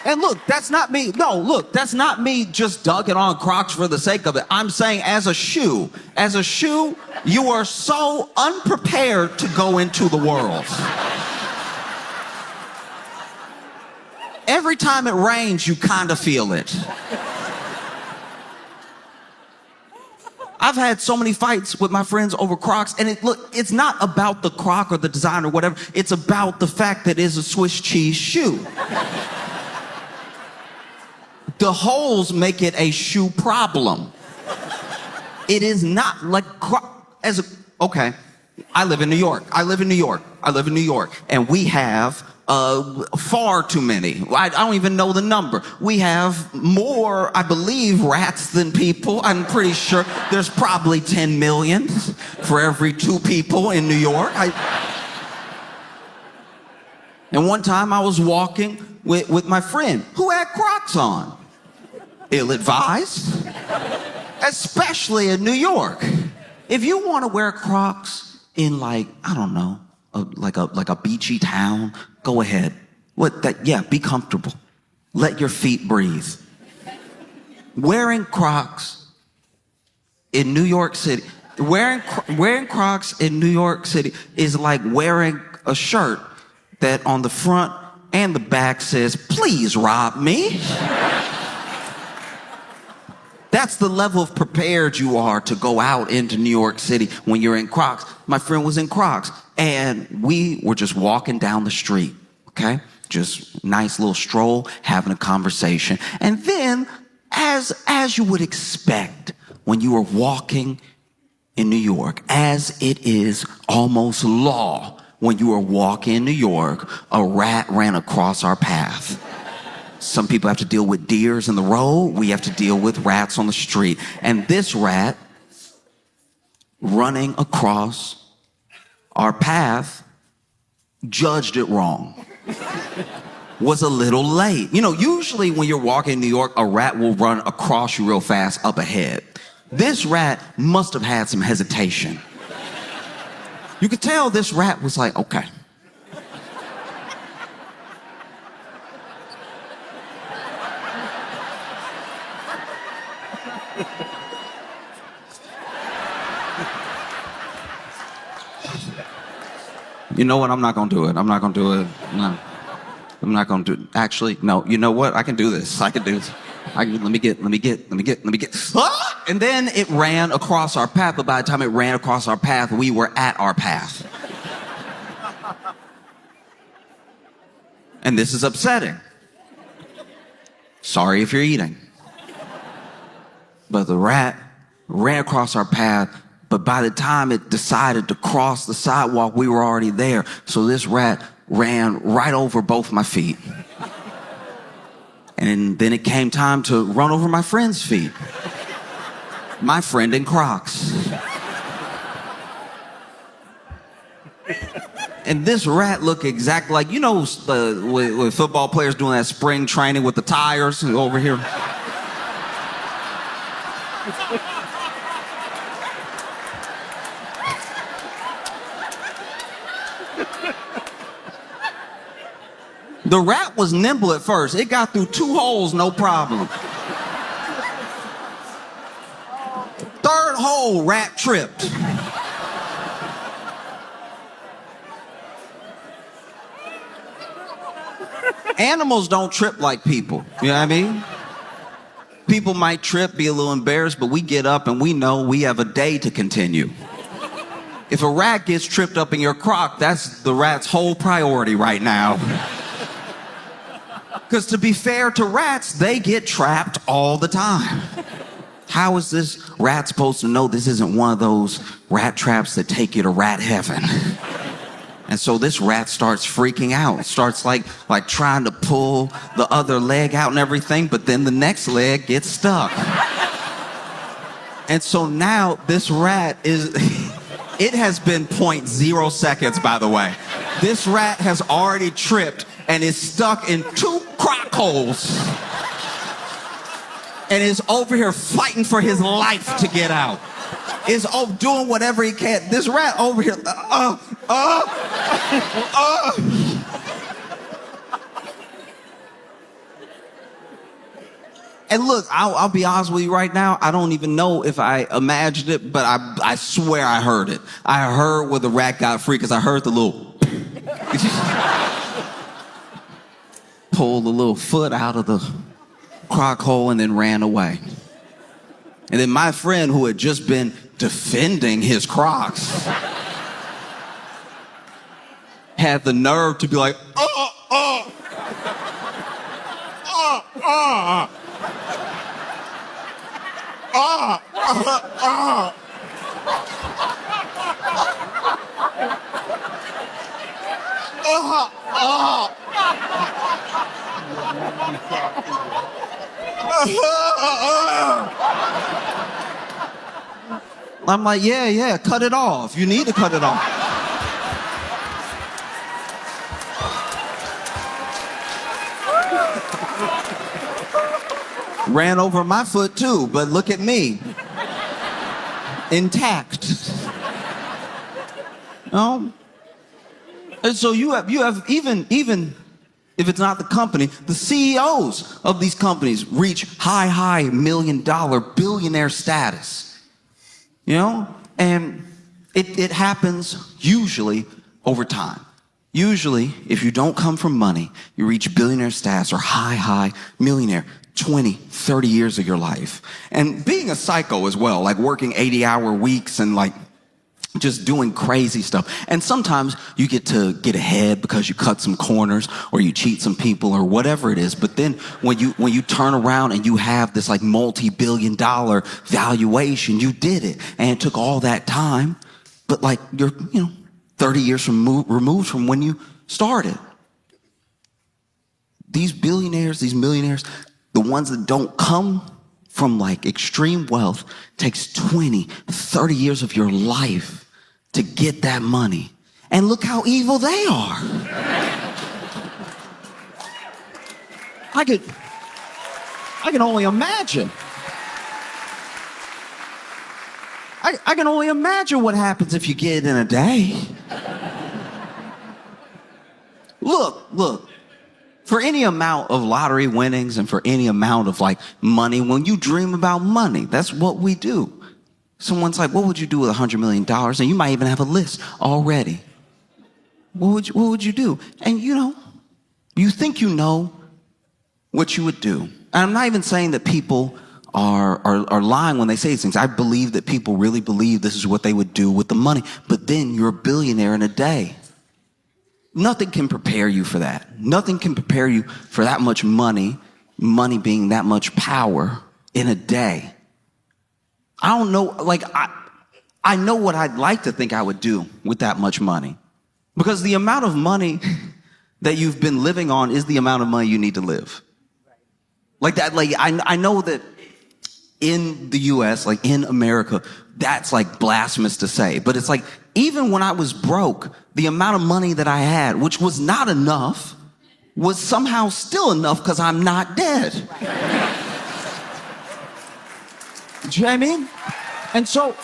And look, that's not me. No, look, that's not me just dunking on Crocs for the sake of it. I'm saying as a shoe, you are so unprepared to go into the world. Every time it rains, you kind of feel it. I've had so many fights with my friends over Crocs, and it's not about the Croc or the design or whatever. It's about the fact that it's a Swiss cheese shoe. The holes make it a shoe problem. It is not like okay, I live in New York. And we have Far too many. I don't even know the number. We have more, I believe, rats than people. I'm pretty sure there's probably 10 million for every 2 people in New York. And one time I was walking with my friend who had Crocs on. Ill-advised. Especially in New York. If you want to wear Crocs in like, I don't know, like a beachy town, go ahead. Be comfortable. Let your feet breathe. Wearing Crocs in New York City, wearing Crocs in New York City is like wearing a shirt that on the front and the back says, "Please rob me." That's the level of prepared you are to go out into New York City when you're in Crocs. My friend was in Crocs, and we were just walking down the street, okay? Just nice little stroll, having a conversation. And then, as you would expect when you are walking in New York, as it is almost law when you are walking in New York, a rat ran across our path. Some people have to deal with deers in the road. We have to deal with rats on the street. And this rat running across our path judged it wrong. Was a little late. You know, usually when you're walking in New York, a rat will run across you real fast up ahead. This rat must have had some hesitation. You could tell this rat was like, okay. You know what? I'm not gonna do it. I'm not gonna do it. No. I'm not gonna do it. Actually, no. You know what? I can do this. I can do this. Let me get. Ah! And then it ran across our path, but by the time it ran across our path, we were at our path. And this is upsetting. Sorry if you're eating. But the rat ran across our path, but by the time it decided to cross the sidewalk, we were already there. So this rat ran right over both my feet. And then it came time to run over my friend's feet. My friend in Crocs. And this rat looked exactly like, you know, with football players doing that spring training with the tires over here. The rat was nimble at first. It got through 2 holes, no problem. Third hole, rat tripped. Animals don't trip like people. You know what I mean? People might trip, be a little embarrassed, but we get up and we know we have a day to continue. If a rat gets tripped up in your crock, that's the rat's whole priority right now. Because to be fair to rats, they get trapped all the time. How is this rat supposed to know this isn't one of those rat traps that take you to rat heaven? And so this rat starts freaking out, starts like trying to pull the other leg out and everything, but then the next leg gets stuck. And so now this rat it has been 0.0 seconds, by the way. This rat has already tripped and is stuck in 2 crock holes. And is over here fighting for his life to get out. Is doing whatever he can. This rat over here, And look, I'll be honest with you right now. I don't even know if I imagined it, but I swear I heard it. I heard where the rat got free because I heard the little pull the little foot out of the crock hole and then ran away. And then my friend, who had just been defending his Crocs, had the nerve to be like, I'm like, yeah, cut it off. You need to cut it off. Ran over my foot too, but look at me. Intact. And so you have even if it's not the company, the CEOs of these companies reach high $1 million billionaire status. And it happens usually over time. Usually, if you don't come from money, you reach billionaire status or high millionaire 20, 30 years of your life. And being a psycho as well, like working 80-hour weeks and like just doing crazy stuff. And sometimes you get to get ahead because you cut some corners or you cheat some people or whatever it is. But then when you turn around and you have this like multi-billion-dollar valuation, you did it. And it took all that time, but like you're, 30 years removed from when you started. These billionaires, these millionaires, the ones that don't come from like extreme wealth, takes 20, 30 years of your life to get that money. And look how evil they are. I can only imagine. I can only imagine what happens if you get it in a day. Look. For any amount of lottery winnings and for any amount of like money, when you dream about money, that's what we do. Someone's like, what would you do with $100 million? And you might even have a list already. What would you do? And you think you know what you would do. And I'm not even saying that people are lying when they say these things. I believe that people really believe this is what they would do with the money. But then you're a billionaire in a day. Nothing can prepare you for that. Nothing can prepare you for that much money being that much power in a day. I don't know, like, I know what I'd like to think I would do with that much money. Because the amount of money that you've been living on is the amount of money you need to live. Like that, like, I know that in the US, like in America, that's like blasphemous to say. But it's like, even when I was broke, the amount of money that I had, which was not enough, was somehow still enough because I'm not dead. Do you know what I mean? And so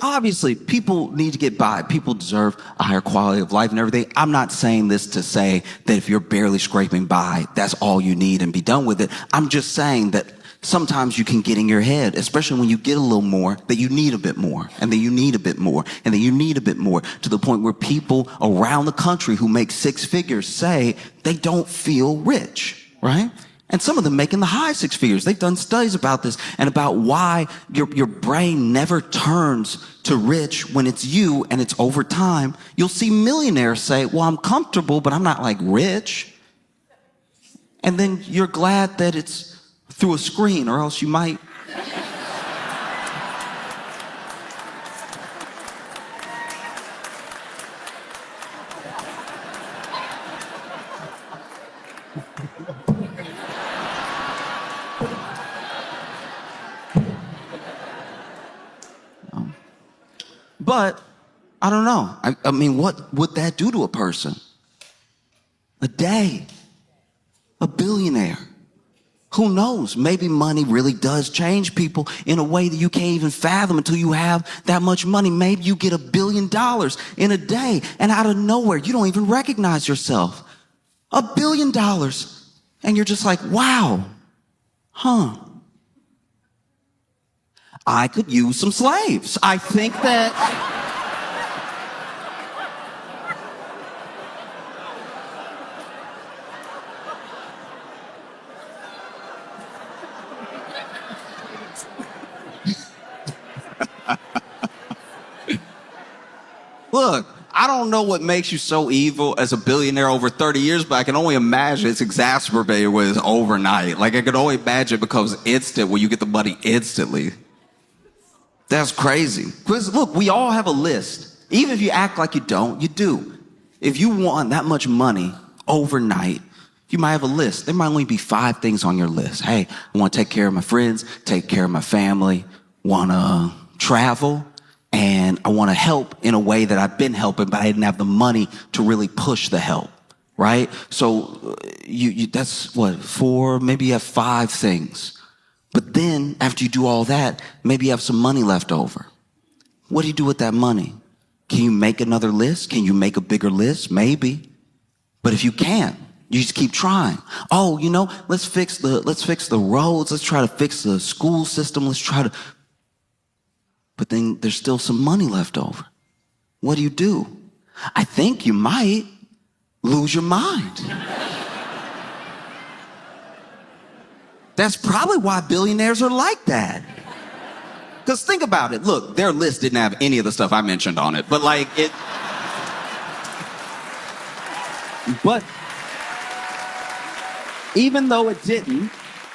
obviously people need to get by. People deserve a higher quality of life and everything. I'm not saying this to say that if you're barely scraping by, that's all you need and be done with it. I'm just saying that sometimes you can get in your head, especially when you get a little more, that you need a bit more, and then you need a bit more, and then you need a bit more, to the point where people around the country who make six figures say they don't feel rich, right? And some of them making the high six figures. They've done studies about this and about why your brain never turns to rich when it's you and it's over time. You'll see millionaires say, well, I'm comfortable, but I'm not like rich. And then you're glad that it's through a screen, or else you might. But I don't know. I mean, what would that do to a person? A day. A billionaire. Who knows? Maybe money really does change people in a way that you can't even fathom until you have that much money. Maybe you get $1 billion in a day, and out of nowhere, you don't even recognize yourself. $1 billion. And you're just like, wow. Huh. I could use some slaves. I think that... Look, I don't know what makes you so evil as a billionaire over 30 years, but I can only imagine it's exacerbated when it's overnight. Like, I can only imagine it becomes instant when you get the money instantly. That's crazy. Because, look, we all have a list. Even if you act like you don't, you do. If you want that much money overnight, You might have a list. There might only be 5 things on your list. Hey, I want to take care of my friends, take care of my family, want to travel, and I want to help in a way that I've been helping, but I didn't have the money to really push the help, right? So that's what, 4, maybe you have 5 things. But then after you do all that, maybe you have some money left over. What do you do with that money? Can you make another list? Can you make a bigger list? Maybe. But if you can't, you just keep trying. Oh, let's fix the roads. Let's try to fix the school system. But then there's still some money left over. What do? I think you might lose your mind. That's probably why billionaires are like that. Because think about it. Look, their list didn't have any of the stuff I mentioned on it. But But even though it didn't,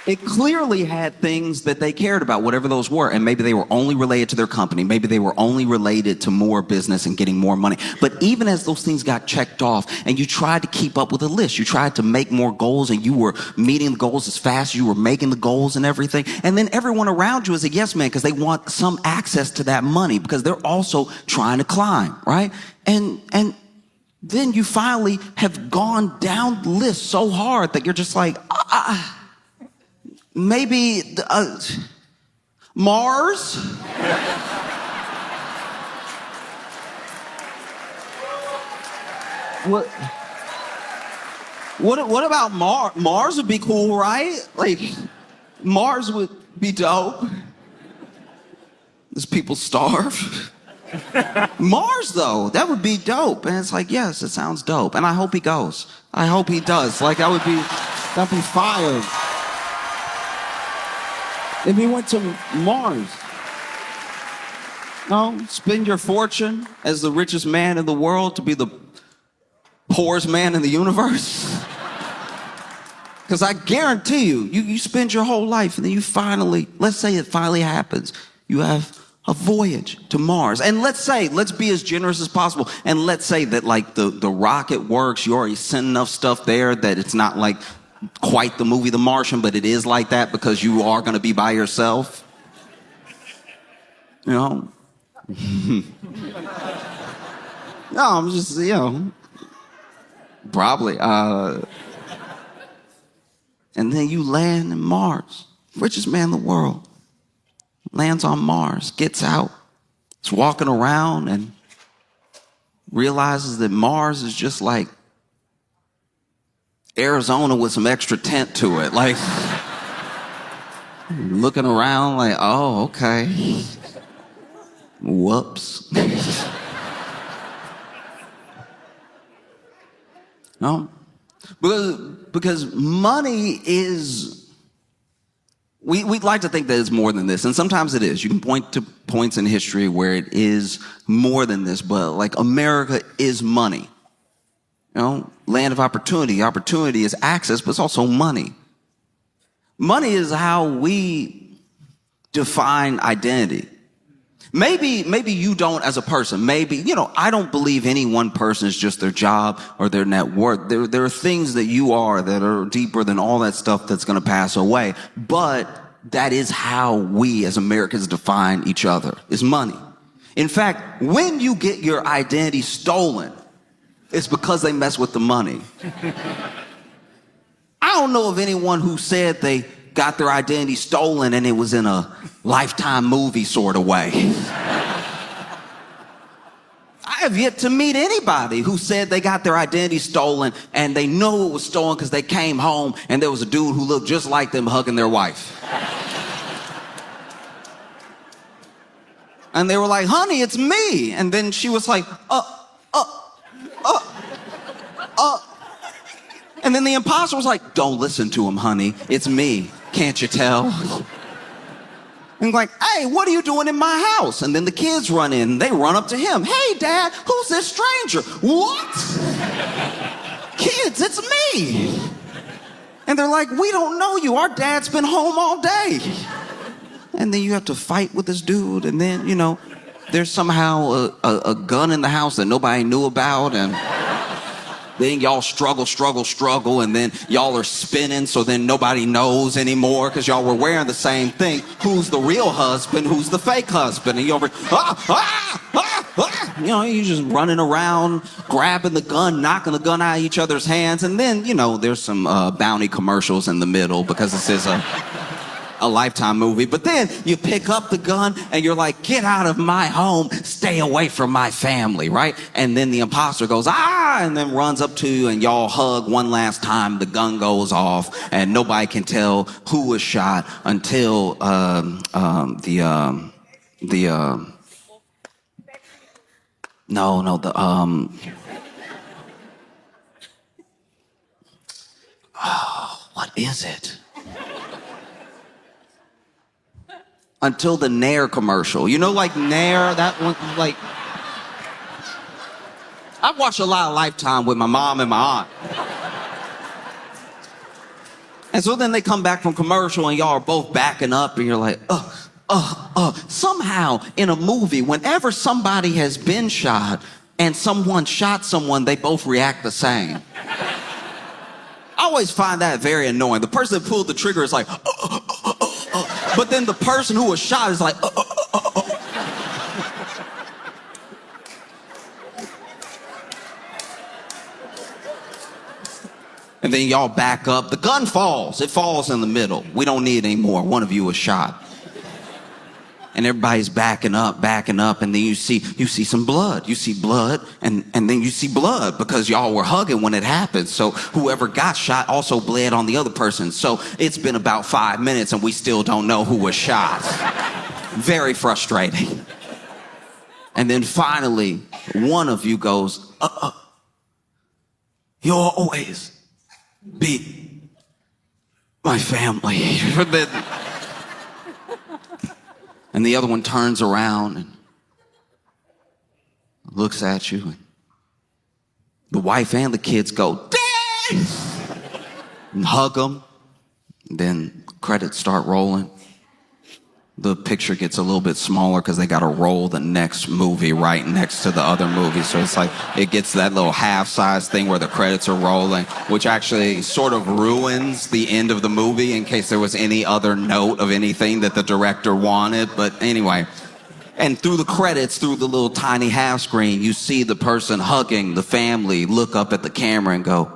it clearly had things that they cared about, whatever those were. And maybe they were only related to their company. Maybe they were only related to more business and getting more money. But even as those things got checked off and you tried to keep up with the list, you tried to make more goals and you were meeting the goals as fast as you were making the goals and everything. And then everyone around you is a yes man because they want some access to that money because they're also trying to climb, right? And then you finally have gone down the list so hard that you're just like, maybe Mars? What about Mars? Mars would be cool, right? Like, Mars would be dope. Does people starve? Mars, though, that would be dope. And it's like, yes, it sounds dope. And I hope he goes. I hope he does. Like, that'd be fire. If he went to Mars. No, spend your fortune as the richest man in the world to be the poorest man in the universe. Because I guarantee you spend your whole life and then you finally, let's say it finally happens, you have a voyage to Mars. And let's be as generous as possible. And let's say that like the rocket works, you already sent enough stuff there that it's not like quite the movie The Martian, but it is like that because you are going to be by yourself. No, I'm just, probably. And then you land in Mars, richest man in the world. Lands on Mars, gets out, is walking around and realizes that Mars is just like Arizona with some extra tent to it. Like, looking around like, oh, okay. Whoops. No. Because money is... We'd like to think that it's more than this, and sometimes it is. You can point to points in history where it is more than this, but like America is money. Land of opportunity. Opportunity is access, but it's also money. Money is how we define identity. Maybe you don't as a person. Maybe, I don't believe any one person is just their job or their net worth. There are things that you are that are deeper than all that stuff that's going to pass away. But that is how we as Americans define each other, is money. In fact, when you get your identity stolen, it's because they mess with the money. I don't know of anyone who said they got their identity stolen and it was in a Lifetime movie sort of way. I have yet to meet anybody who said they got their identity stolen and they knew it was stolen because they came home and there was a dude who looked just like them hugging their wife. And they were like, honey, it's me. And then she was like, And then the imposter was like, don't listen to him, honey. It's me. Can't you tell? And like, hey, what are you doing in my house? And then the kids run in and they run up to him. Hey, Dad, who's this stranger? What? Kids, it's me. And they're like, we don't know you. Our dad's been home all day. And then you have to fight with this dude. And then, there's somehow a gun in the house that nobody knew about. And Then y'all struggle, and then y'all are spinning, so then nobody knows anymore because y'all were wearing the same thing. Who's the real husband? Who's the fake husband? And you're you're just running around, grabbing the gun, knocking the gun out of each other's hands, and then, there's some bounty commercials in the middle because this is a Lifetime movie. But then you pick up the gun and you're like, get out of my home, stay away from my family, right? And then the imposter goes, and then runs up to you and y'all hug one last time. The gun goes off and nobody can tell who was shot until oh, what is it? Until the Nair commercial. Like Nair, that one, like... I've watched a lot of Lifetime with my mom and my aunt. And so then they come back from commercial and y'all are both backing up and you're like, Somehow in a movie, whenever somebody has been shot and someone shot someone, they both react the same. I always find that very annoying. The person that pulled the trigger is like, but then the person who was shot is like, And then y'all back up. The gun falls. It falls in the middle. We don't need it anymore. One of you was shot. And everybody's backing up, and then you see some blood. You see blood, and then you see blood because y'all were hugging when it happened. So whoever got shot also bled on the other person. So it's been about 5 minutes, and we still don't know who was shot. Very frustrating. And then finally, one of you goes, You'll always be my family. And the other one turns around and looks at you. And the wife and the kids go, Dad! And hug them. Then credits start rolling. The picture gets a little bit smaller because they got to roll the next movie right next to the other movie. So it's like it gets that little half-size thing where the credits are rolling, which actually sort of ruins the end of the movie in case there was any other note of anything that the director wanted. But anyway, and through the credits, through the little tiny half screen, you see the person hugging the family look up at the camera and go,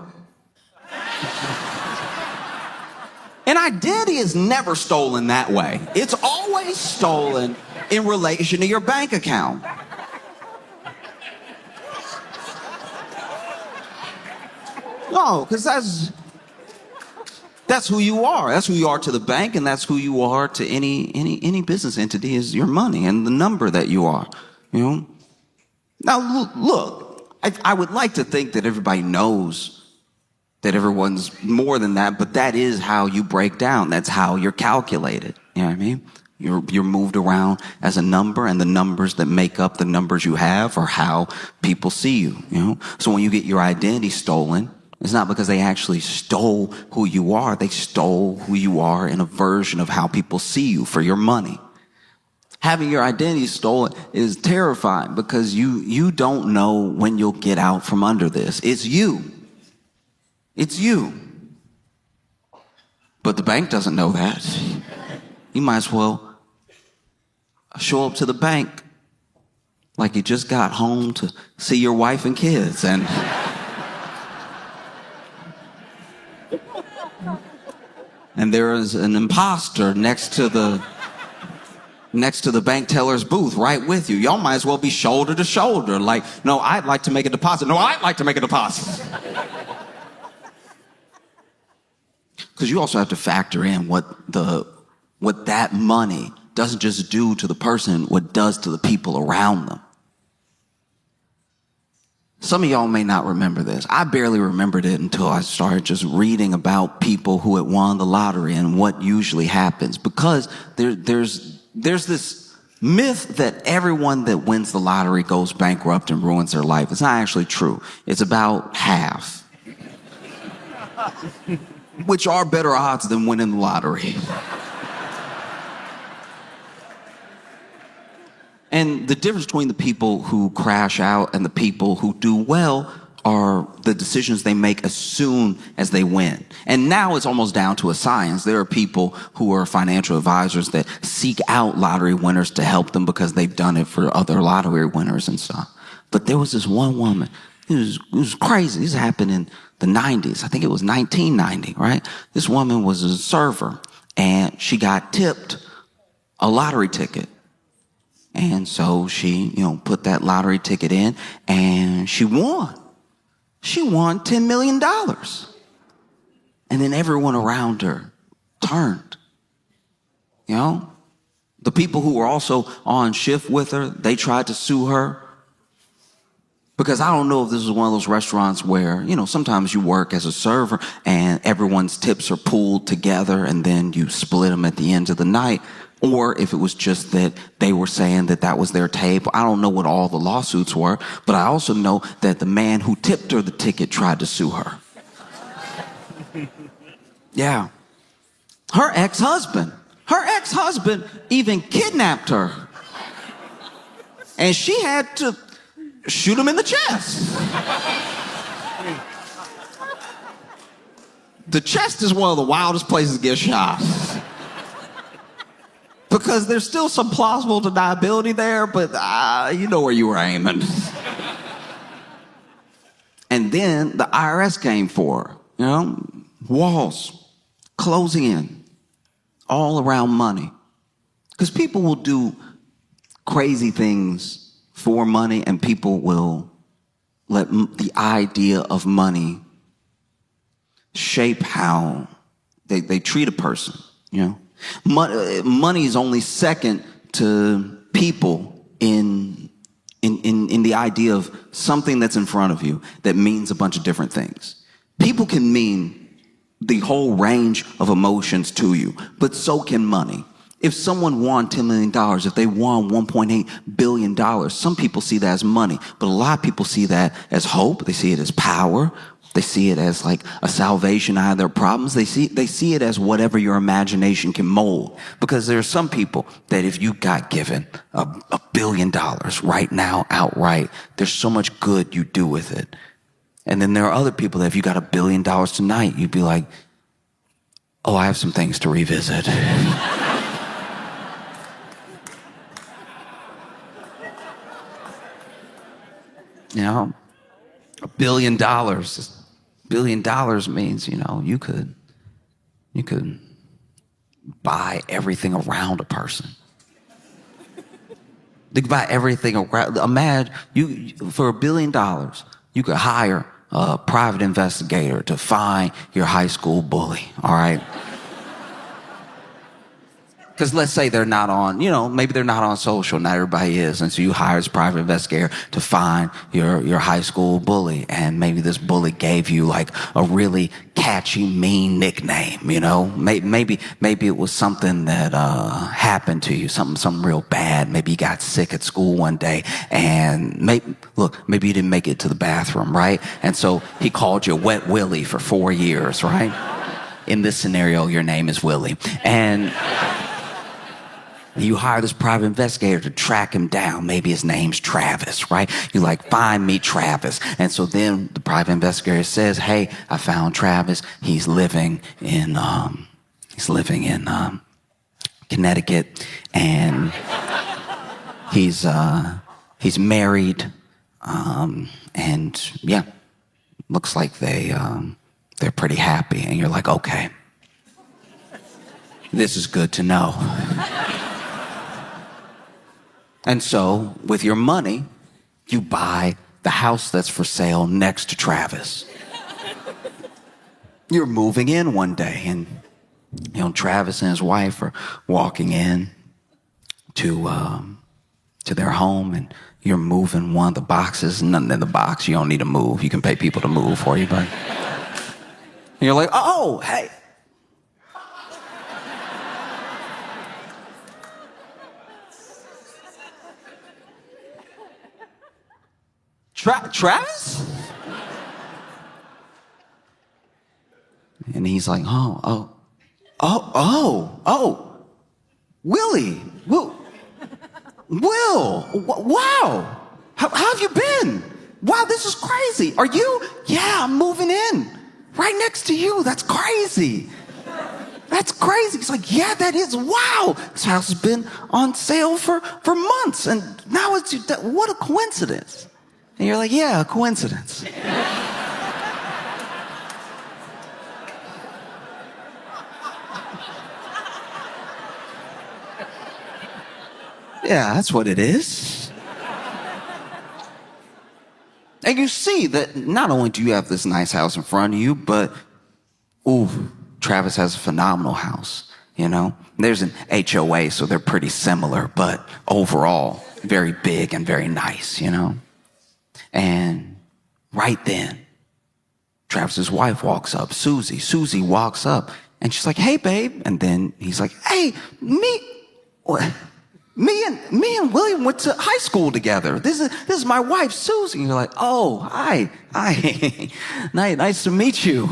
And identity is never stolen that way. It's always stolen in relation to your bank account. No, because that's who you are. That's who you are to the bank, and that's who you are to any business entity is your money and the number that you are. Now, look, I would like to think that everybody knows that everyone's more than that, but that is how you break down. That's how you're calculated. You know what I mean? You're moved around as a number, and the numbers that make up the numbers you have are how people see you. So when you get your identity stolen, it's not because they actually stole who you are. They stole who you are in a version of how people see you for your money. Having your identity stolen is terrifying because you don't know when you'll get out from under this. It's you. It's you. But the bank doesn't know that. You might as well show up to the bank like you just got home to see your wife and kids and there is an imposter next to the bank teller's booth right with you. Y'all might as well be shoulder to shoulder. Like, no, I'd like to make a deposit. No, I'd like to make a deposit. Because you also have to factor in what that money doesn't just do to the person, what it does to the people around them. Some of y'all may not remember this. I barely remembered it until I started just reading about people who had won the lottery and what usually happens. Because there's this myth that everyone that wins the lottery goes bankrupt and ruins their life. It's not actually true. It's about half. Which are better odds than winning the lottery. And the difference between the people who crash out and the people who do well are the decisions they make as soon as they win. And now it's almost down to a science. There are people who are financial advisors that seek out lottery winners to help them because they've done it for other lottery winners and stuff. But there was this one woman. It was crazy. This happened in the 90s. I think it was 1990, right? This woman was a server, and she got tipped a lottery ticket. And so she, put that lottery ticket in, and she won. She won $10 million. And then everyone around her turned. The people who were also on shift with her, they tried to sue her. Because I don't know if this is one of those restaurants where, sometimes you work as a server and everyone's tips are pooled together and then you split them at the end of the night. Or if it was just that they were saying that was their table. I don't know what all the lawsuits were, but I also know that the man who tipped her the ticket tried to sue her. Yeah. Her ex-husband even kidnapped her. And she had to shoot him in the chest. The chest is one of the wildest places to get shot. Because there's still some plausible deniability there, but you know where you were aiming. And then the IRS came for her, walls closing in all around money. Because people will do crazy things for money, and people will let the idea of money shape how they treat a person, Money is only second to people in the idea of something that's in front of you that means a bunch of different things. People can mean the whole range of emotions to you, but so can money. If someone won $10 million, if they won $1.8 billion, some people see that as money, but a lot of people see that as hope. They see it as power. They see it as like a salvation out of their problems. They see it as whatever your imagination can mold. Because there are some people that if you got given $1 billion right now outright, there's so much good you do with it. And then there are other people that if you got $1 billion tonight, you'd be like, oh, I have some things to revisit. $1 billion. $1 billion means, you could buy everything around a person. You could buy everything around. Imagine for $1 billion, you could hire a private investigator to find your high school bully. All right. Because let's say they're not on, maybe they're not on social, not everybody is. And so you hire this private investigator to find your high school bully. And maybe this bully gave you like a really catchy, mean nickname, Maybe it was something that happened to you, something real bad. Maybe you got sick at school one day and maybe you didn't make it to the bathroom, right? And so he called you Wet Willie for 4 years, right? In this scenario, your name is Willie. And you hire this private investigator to track him down. Maybe his name's Travis, right? You find me Travis. And so then the private investigator says, hey, I found Travis. He's living in Connecticut, and he's married. And yeah, looks like they're pretty happy. And you're like, okay, this is good to know. And so, with your money, you buy the house that's for sale next to Travis. You're moving in one day, and Travis and his wife are walking in to their home, and you're moving one of the boxes. Nothing in the box. You don't need to move. You can pay people to move for you, but and you're like, oh, hey. Travis? And he's like, oh, Willie, Will, wow, how have you been? wow, this is crazy. Are you? Yeah, I'm moving in. Right next to you. That's crazy. That's crazy. He's like, yeah, that is. Wow. This house has been on sale for months. And now it's, what a coincidence. And you're like, yeah, a coincidence. Yeah, that's what it is. And you see that not only do you have this nice house in front of you, but, ooh, Travis has a phenomenal house, you know? There's an HOA, so they're pretty similar, but overall, very big and very nice, you know? And right then, Travis's wife walks up, Susie. Susie walks up, and she's like, hey, babe. And then he's like, hey, Me and William went to high school together. This is my wife, Susie. And you're like, oh, hi. Nice to meet you.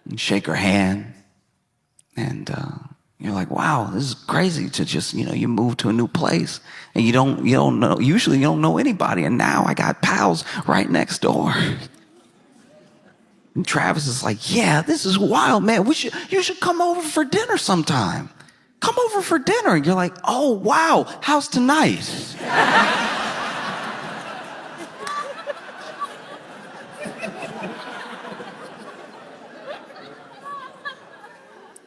You shake her hand, and you're like, wow, this is crazy to just, you move to a new place, and you don't know, usually you don't know anybody, and now I got pals right next door. And Travis is like, yeah, this is wild, man. You should come over for dinner sometime. Come over for dinner. And you're like, oh, wow, how's tonight?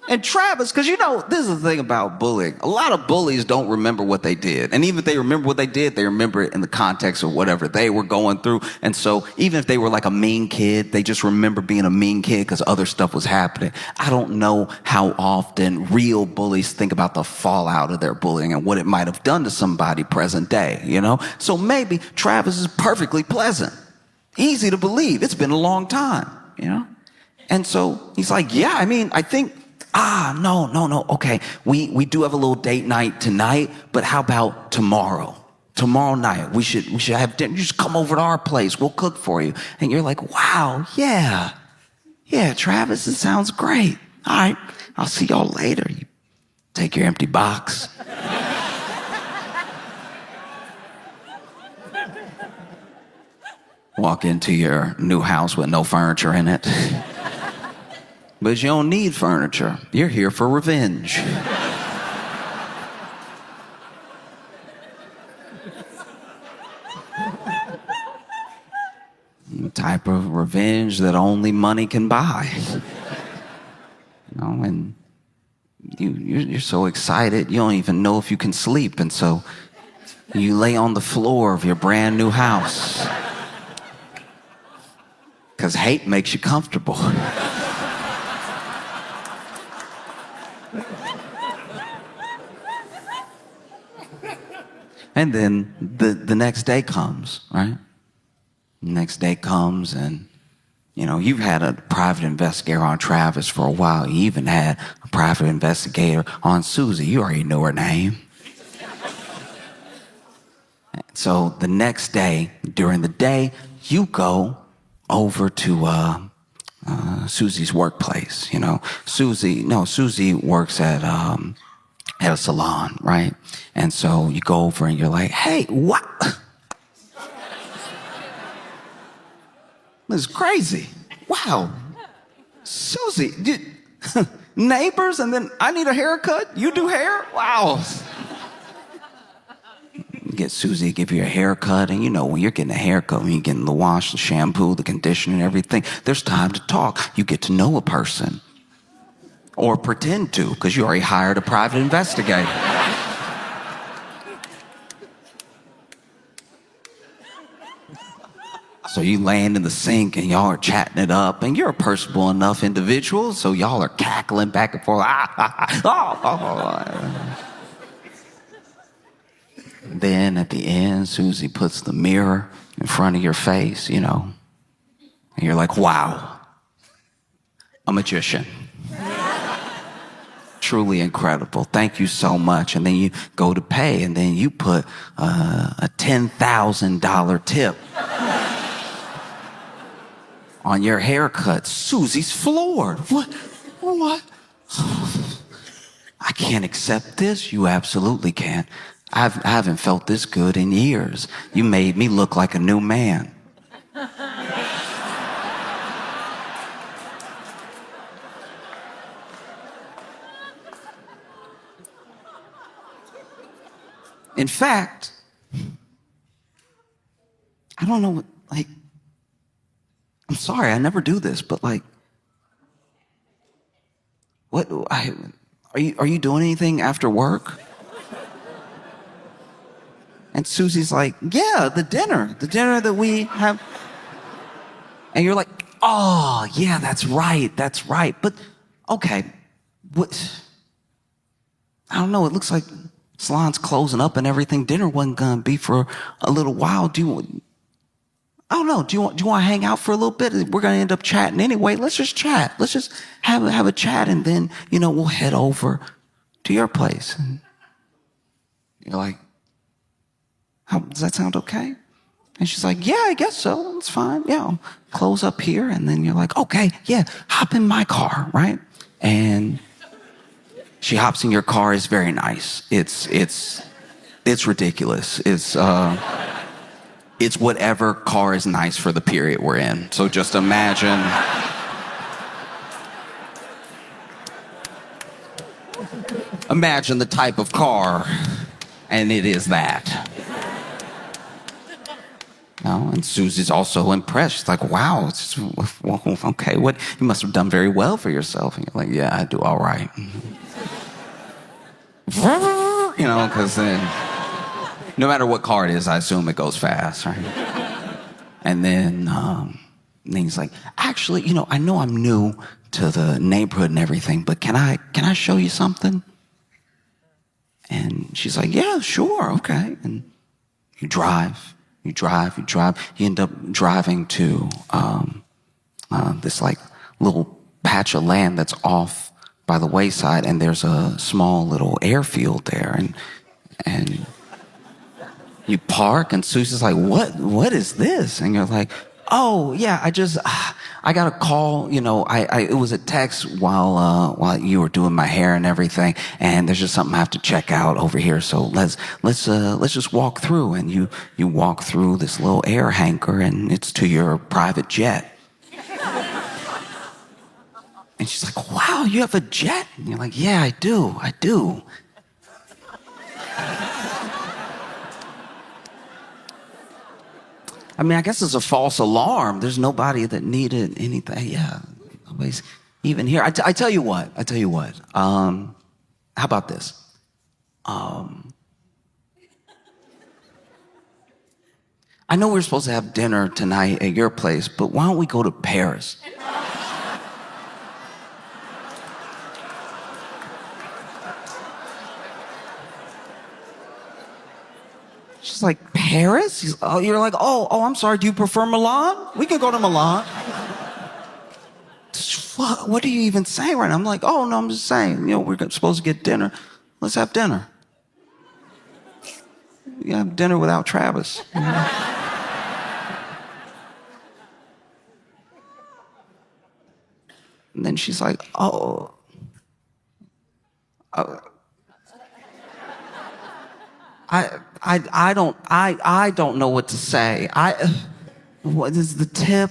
And Travis, because this is the thing about bullying. A lot of bullies don't remember what they did. And even if they remember what they did, they remember it in the context of whatever they were going through. And so even if they were like a mean kid, they just remember being a mean kid because other stuff was happening. I don't know how often real bullies think about the fallout of their bullying and what it might have done to somebody present day, So maybe Travis is perfectly pleasant. Easy to believe. It's been a long time, And so he's like, yeah, I think... no. Okay, we do have a little date night tonight, but how about tomorrow? Tomorrow night, we should have dinner. You just come over to our place. We'll cook for you. And you're like, wow, yeah, Travis, it sounds great. All right, I'll see y'all later. You take your empty box. Walk into your new house with no furniture in it. But you don't need furniture. You're here for revenge. The type of revenge that only money can buy. And you're so excited, you don't even know if you can sleep. And so you lay on the floor of your brand new house. Because hate makes you comfortable. And then the next day comes, right? The next day comes and, you've had a private investigator on Travis for a while. You even had a private investigator on Susie. You already know her name. So the next day, during the day, you go over to Susie's workplace, Susie works at a salon, right? And so you go over and you're like, hey, what? This is crazy. Wow. Susie, neighbors, and then I need a haircut? You do hair? Wow. Get Susie to give you a haircut, and when you're getting a haircut, when you're getting the wash, the shampoo, the conditioner, and everything, there's time to talk. You get to know a person. Or pretend to, because you already hired a private investigator. So you land in the sink and y'all are chatting it up, and you're a personable enough individual, so y'all are cackling back and forth. Then at the end, Susie puts the mirror in front of your face, and you're like, wow, a magician. Truly incredible. Thank you so much. And then you go to pay, and then you put a $10,000 tip on your haircut. Susie's floored. What? I can't accept this. You absolutely can. I haven't felt this good in years. You made me look like a new man. In fact, I don't know, like, I'm sorry, I never do this, but like, are you doing anything after work? And Susie's like, yeah, the dinner that we have. And you're like, oh, yeah, that's right. But, okay, what? I don't know, it looks like salon's closing up and everything. Dinner wasn't gonna be for a little while. I don't know, do you want to hang out for a little bit? We're gonna end up chatting anyway. Let's just chat. Let's just have a chat, and then, we'll head over to your place. And you're like, does that sound okay? And she's like, yeah, I guess so. It's fine. Yeah, I'll close up here. And then you're like, okay, yeah, hop in my car, right? And she hops in your car. It's very nice. It's ridiculous. It's whatever car is nice for the period we're in. So just imagine. Imagine the type of car, and it is that. And Susie's also impressed. She's like, wow, okay, you must have done very well for yourself. And you're like, yeah, I do all right. Because then, no matter what car it is, I assume it goes fast, right? And then he's like, actually, I know I'm new to the neighborhood and everything, but can I show you something? And she's like, yeah, sure, okay. And you drive. You end up driving to this like little patch of land that's off by the wayside, and there's a small little airfield there, and you park, and Susie's like, what is this? And you're like, oh yeah, I got a call, it was a text while you were doing my hair and everything, and there's just something I have to check out over here, so let's just walk through. And you walk through this little air hangar, and it's to your private jet. And she's like, wow, you have a jet? And you're like, yeah, I do. I mean, I guess it's a false alarm. There's nobody that needed anything. Yeah, nobody's even here. I tell you what. How about this? I know we're supposed to have dinner tonight at your place, but why don't we go to Paris? She's like, Paris? You're like, oh, I'm sorry, do you prefer Milan? We can go to Milan. What are you even saying right now? I'm like, oh, no, I'm just saying, we're supposed to get dinner. Let's have dinner. You have dinner without Travis. And then she's like, oh. I don't know what to say. What is the tip?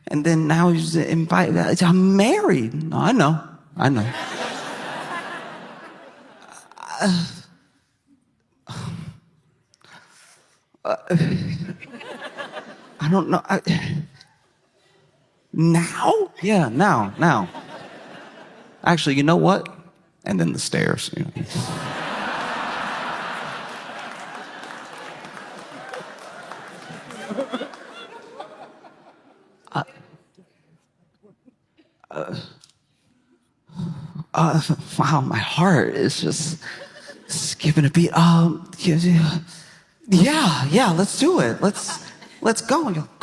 And then now he's invited. I'm married. No, I know. I don't know. Now? Yeah, now. Actually, you know what? And then the stairs. Wow, my heart is just skipping a beat. Yeah, let's do it. Let's go. And you're like,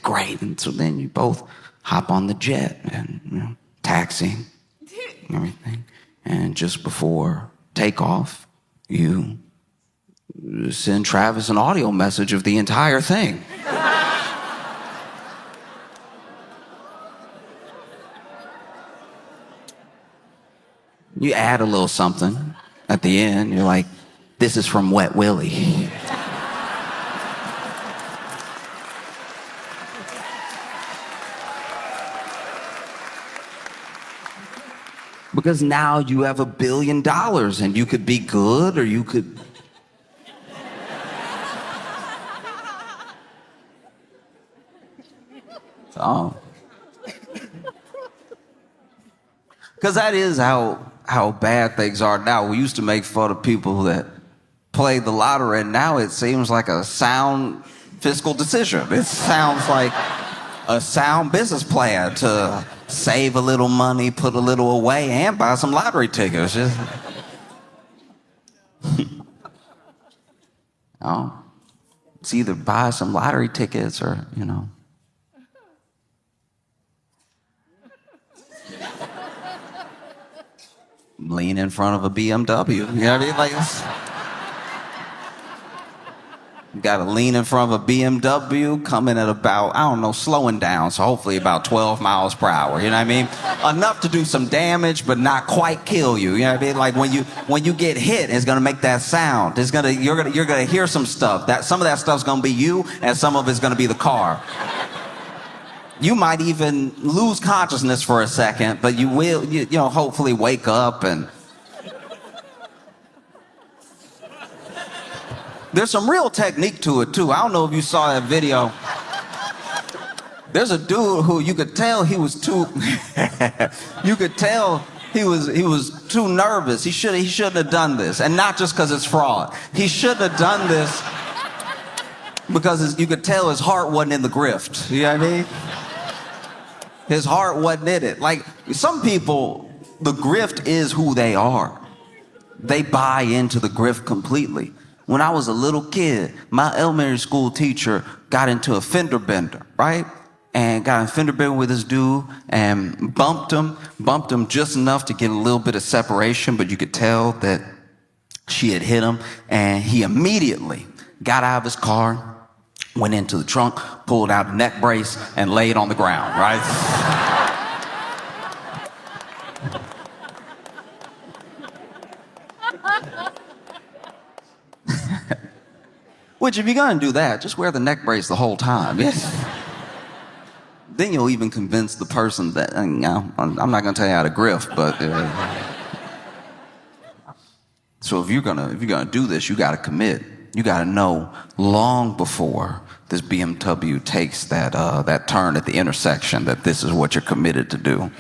great. And so then you both hop on the jet and taxiing and everything. And just before takeoff, you send Travis an audio message of the entire thing. You add a little something at the end. You're like, this is from Wet Willie. Because now you have $1 billion, and you could be good or you could Because that is how bad things are now. We used to make fun of people that play the lottery, and now it seems like a sound fiscal decision. It sounds like a sound business plan to save a little money, put a little away, and buy some lottery tickets. Oh, it's either buy some lottery tickets or, lean in front of a BMW. You know what I mean? Like, you got to lean in front of a BMW, coming at about, slowing down, so hopefully about 12 miles per hour. You know what I mean? Enough to do some damage, but not quite kill you. You know what I mean? Like when you get hit, it's gonna make that sound. You're gonna hear some stuff. Some of that stuff's gonna be you, and some of it's gonna be the car. You might even lose consciousness for a second, but you will, hopefully wake up and... There's some real technique to it, too. I don't know if you saw that video. There's a dude who you could tell he was too... you could tell he was too nervous. He shouldn't have done this. And not just because it's fraud. He shouldn't have done this because you could tell his heart wasn't in the grift. You know what I mean? His heart wasn't in it. Like, some people, the grift is who they are. They buy into the grift completely. When I was a little kid, my elementary school teacher got into a fender bender, right? And got in a fender bender with this dude and bumped him just enough to get a little bit of separation, but you could tell that she had hit him. And he immediately got out of his car, went into the trunk, pulled out a neck brace, and laid on the ground, right? Which, if you're gonna do that, just wear the neck brace the whole time. Then you'll even convince the person that, I'm not gonna tell you how to grift, but... So if you're gonna do this, you gotta commit. You gotta know long before this BMW takes that turn at the intersection that this is what you're committed to do.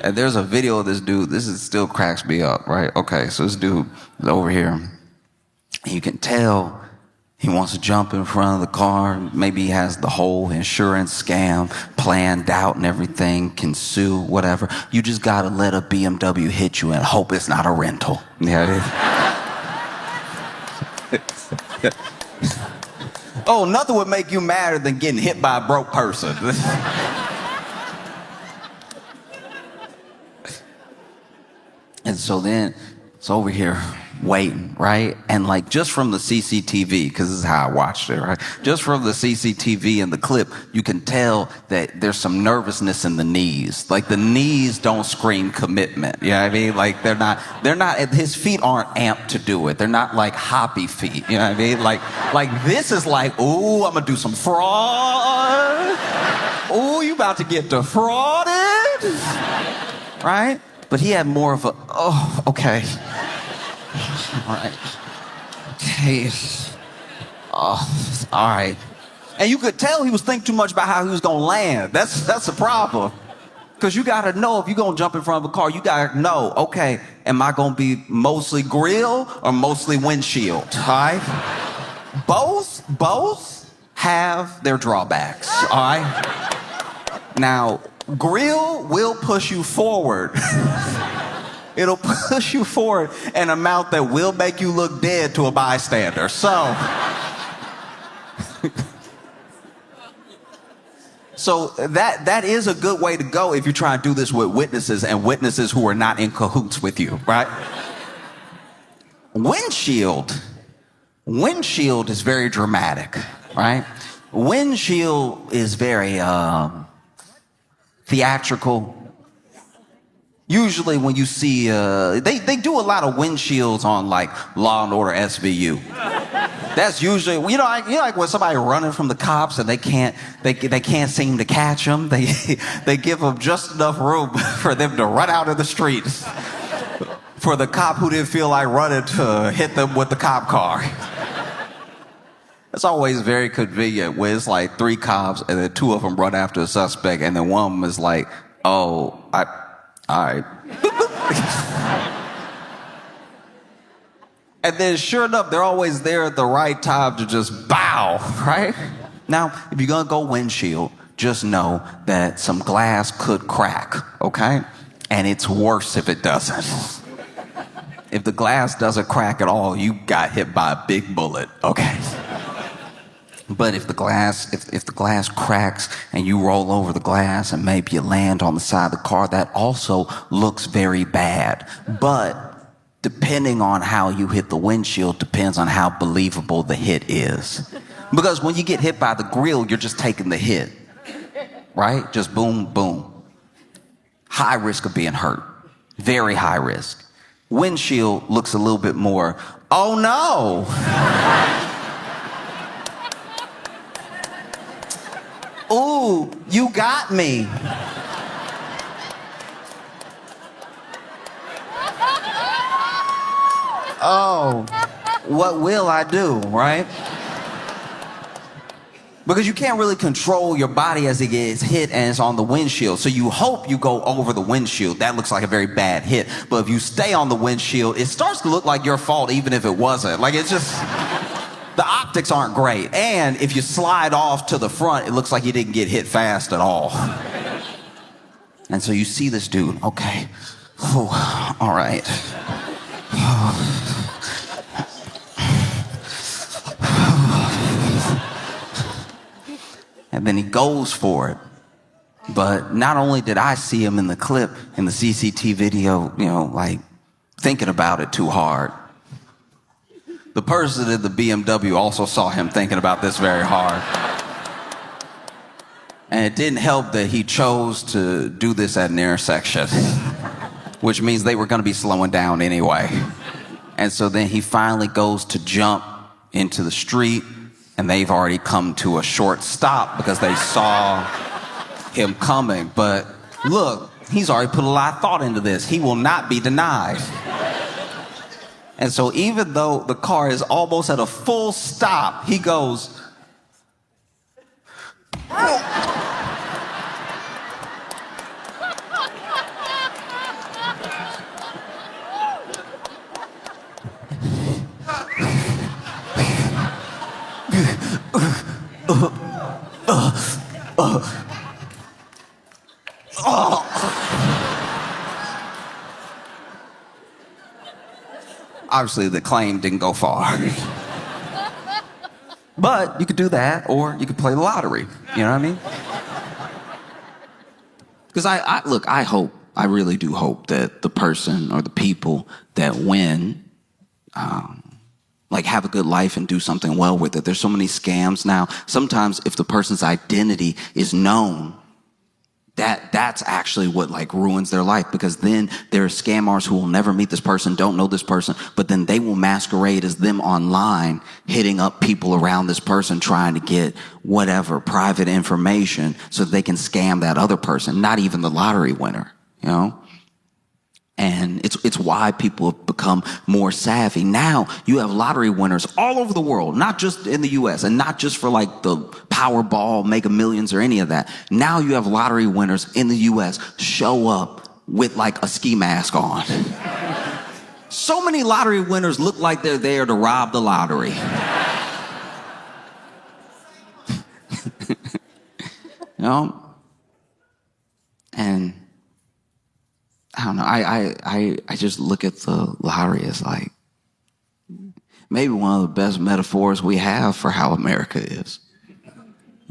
And there's a video of this dude. Still cracks me up, right? Okay, so this dude is over here. And you can tell he wants to jump in front of the car. Maybe he has the whole insurance scam planned out and everything, can sue, whatever. You just gotta let a BMW hit you and hope it's not a rental. Yeah. Oh, nothing would make you madder than getting hit by a broke person. And so then it's over here waiting, right? And like just from the CCTV, because this is how I watched it, right? Just from the CCTV and the clip, you can tell that there's some nervousness in the knees. Like the knees don't scream commitment. You know what I mean? Like they're not, his feet aren't amped to do it. They're not like hoppy feet. You know what I mean? Like this is like, ooh, I'm gonna do some fraud. Ooh, you about to get defrauded. Right? But he had more of a, oh, okay. All right. Okay. Oh, all right. And you could tell he was thinking too much about how he was going to land. That's the problem. Because you got to know if you're going to jump in front of a car, you got to know, okay, am I going to be mostly grill or mostly windshield? All right? Both have their drawbacks. All right? Now, grill will push you forward. It'll push you forward an amount that will make you look dead to a bystander. So that is a good way to go if you try to do this with witnesses and witnesses who are not in cahoots with you, right? Windshield is very dramatic, right? Windshield is very theatrical. Usually when you see, they do a lot of windshields on like Law and Order SVU. That's usually, like when somebody running from the cops and they can't seem to catch them. They give them just enough room for them to run out of the streets. For the cop who didn't feel like running to hit them with the cop car. It's always very convenient when it's like 3 cops and then 2 of them run after a suspect and then one of them is like, oh, all right. And then sure enough, they're always there at the right time to just bow, right? Now, if you're gonna go windshield, just know that some glass could crack, okay? And it's worse if it doesn't. If the glass doesn't crack at all, you got hit by a big bullet, okay? But if the glass cracks and you roll over the glass and maybe you land on the side of the car, that also looks very bad. But depending on how you hit the windshield depends on how believable the hit is. Because when you get hit by the grill, you're just taking the hit, right? Just boom, boom. High risk of being hurt. Very high risk. Windshield looks a little bit more, oh no. Ooh, you got me. Oh, what will I do, right? Because you can't really control your body as it gets hit and it's on the windshield. So you hope you go over the windshield. That looks like a very bad hit. But if you stay on the windshield, it starts to look like your fault even if it wasn't. Like it's just, the optics aren't great. And if you slide off to the front, it looks like you didn't get hit fast at all. And so you see this dude, okay, whew, all right. And then he goes for it. But not only did I see him in the clip, in the CCTV video, like thinking about it too hard, the person in the BMW also saw him thinking about this very hard. And it didn't help that he chose to do this at an intersection, which means they were going to be slowing down anyway. And so then he finally goes to jump into the street, and they've already come to a short stop because they saw him coming. But look, he's already put a lot of thought into this. He will not be denied. And so even though the car is almost at a full stop, he goes, Obviously, the claim didn't go far. But you could do that, or you could play the lottery. You know what I mean? Because I really do hope that the person or the people that win, like have a good life and do something well with it. There's so many scams now. Sometimes if the person's identity is known, that's actually what like ruins their life, because then there are scammers who will never meet this person, don't know this person, but then they will masquerade as them online, hitting up people around this person, trying to get whatever private information so that they can scam that other person, not even the lottery winner, And it's why people have become more savvy. Now you have lottery winners all over the world, not just in the US, and not just for like the Powerball, Mega Millions or any of that. Now you have lottery winners in the US show up with like a ski mask on. So many lottery winners look like they're there to rob the lottery. And I don't know. I just look at the lottery as like maybe one of the best metaphors we have for how America is.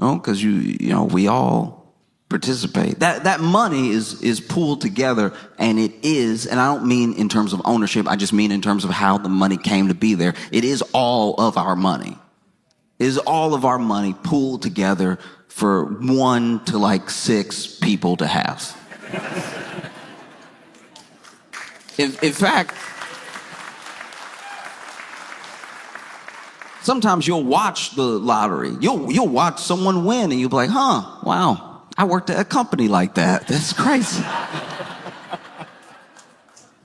Because we all participate. That money is pooled together, and it is, and I don't mean in terms of ownership, I just mean in terms of how the money came to be there. It is all of our money. It is all of our money pooled together for 1 to like 6 people to have. In fact, sometimes you'll watch the lottery. You'll watch someone win and you'll be like, wow, I worked at a company like that. That's crazy.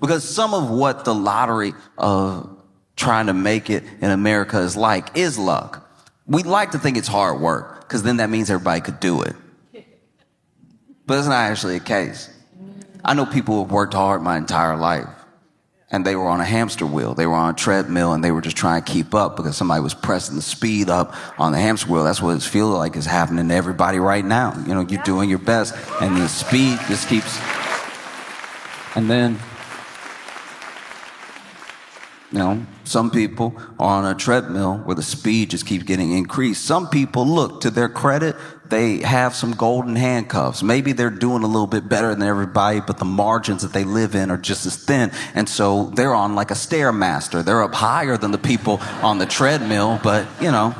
because some of what the lottery of trying to make it in America is luck. We like to think it's hard work, because then that means everybody could do it. But it's not actually the case. I know people who have worked hard my entire life, and they were on a hamster wheel. They were on a treadmill, and they were just trying to keep up because somebody was pressing the speed up on the hamster wheel. That's what it feels like is happening to everybody right now. You know, you're doing your best, and the speed just keeps... And then, you know, some people are on a treadmill where the speed just keeps getting increased. Some people, look, to their credit, they have some golden handcuffs. Maybe they're doing a little bit better than everybody, but the margins that they live in are just as thin. And so they're on like a Stairmaster. They're up higher than the people on the treadmill, but, you know,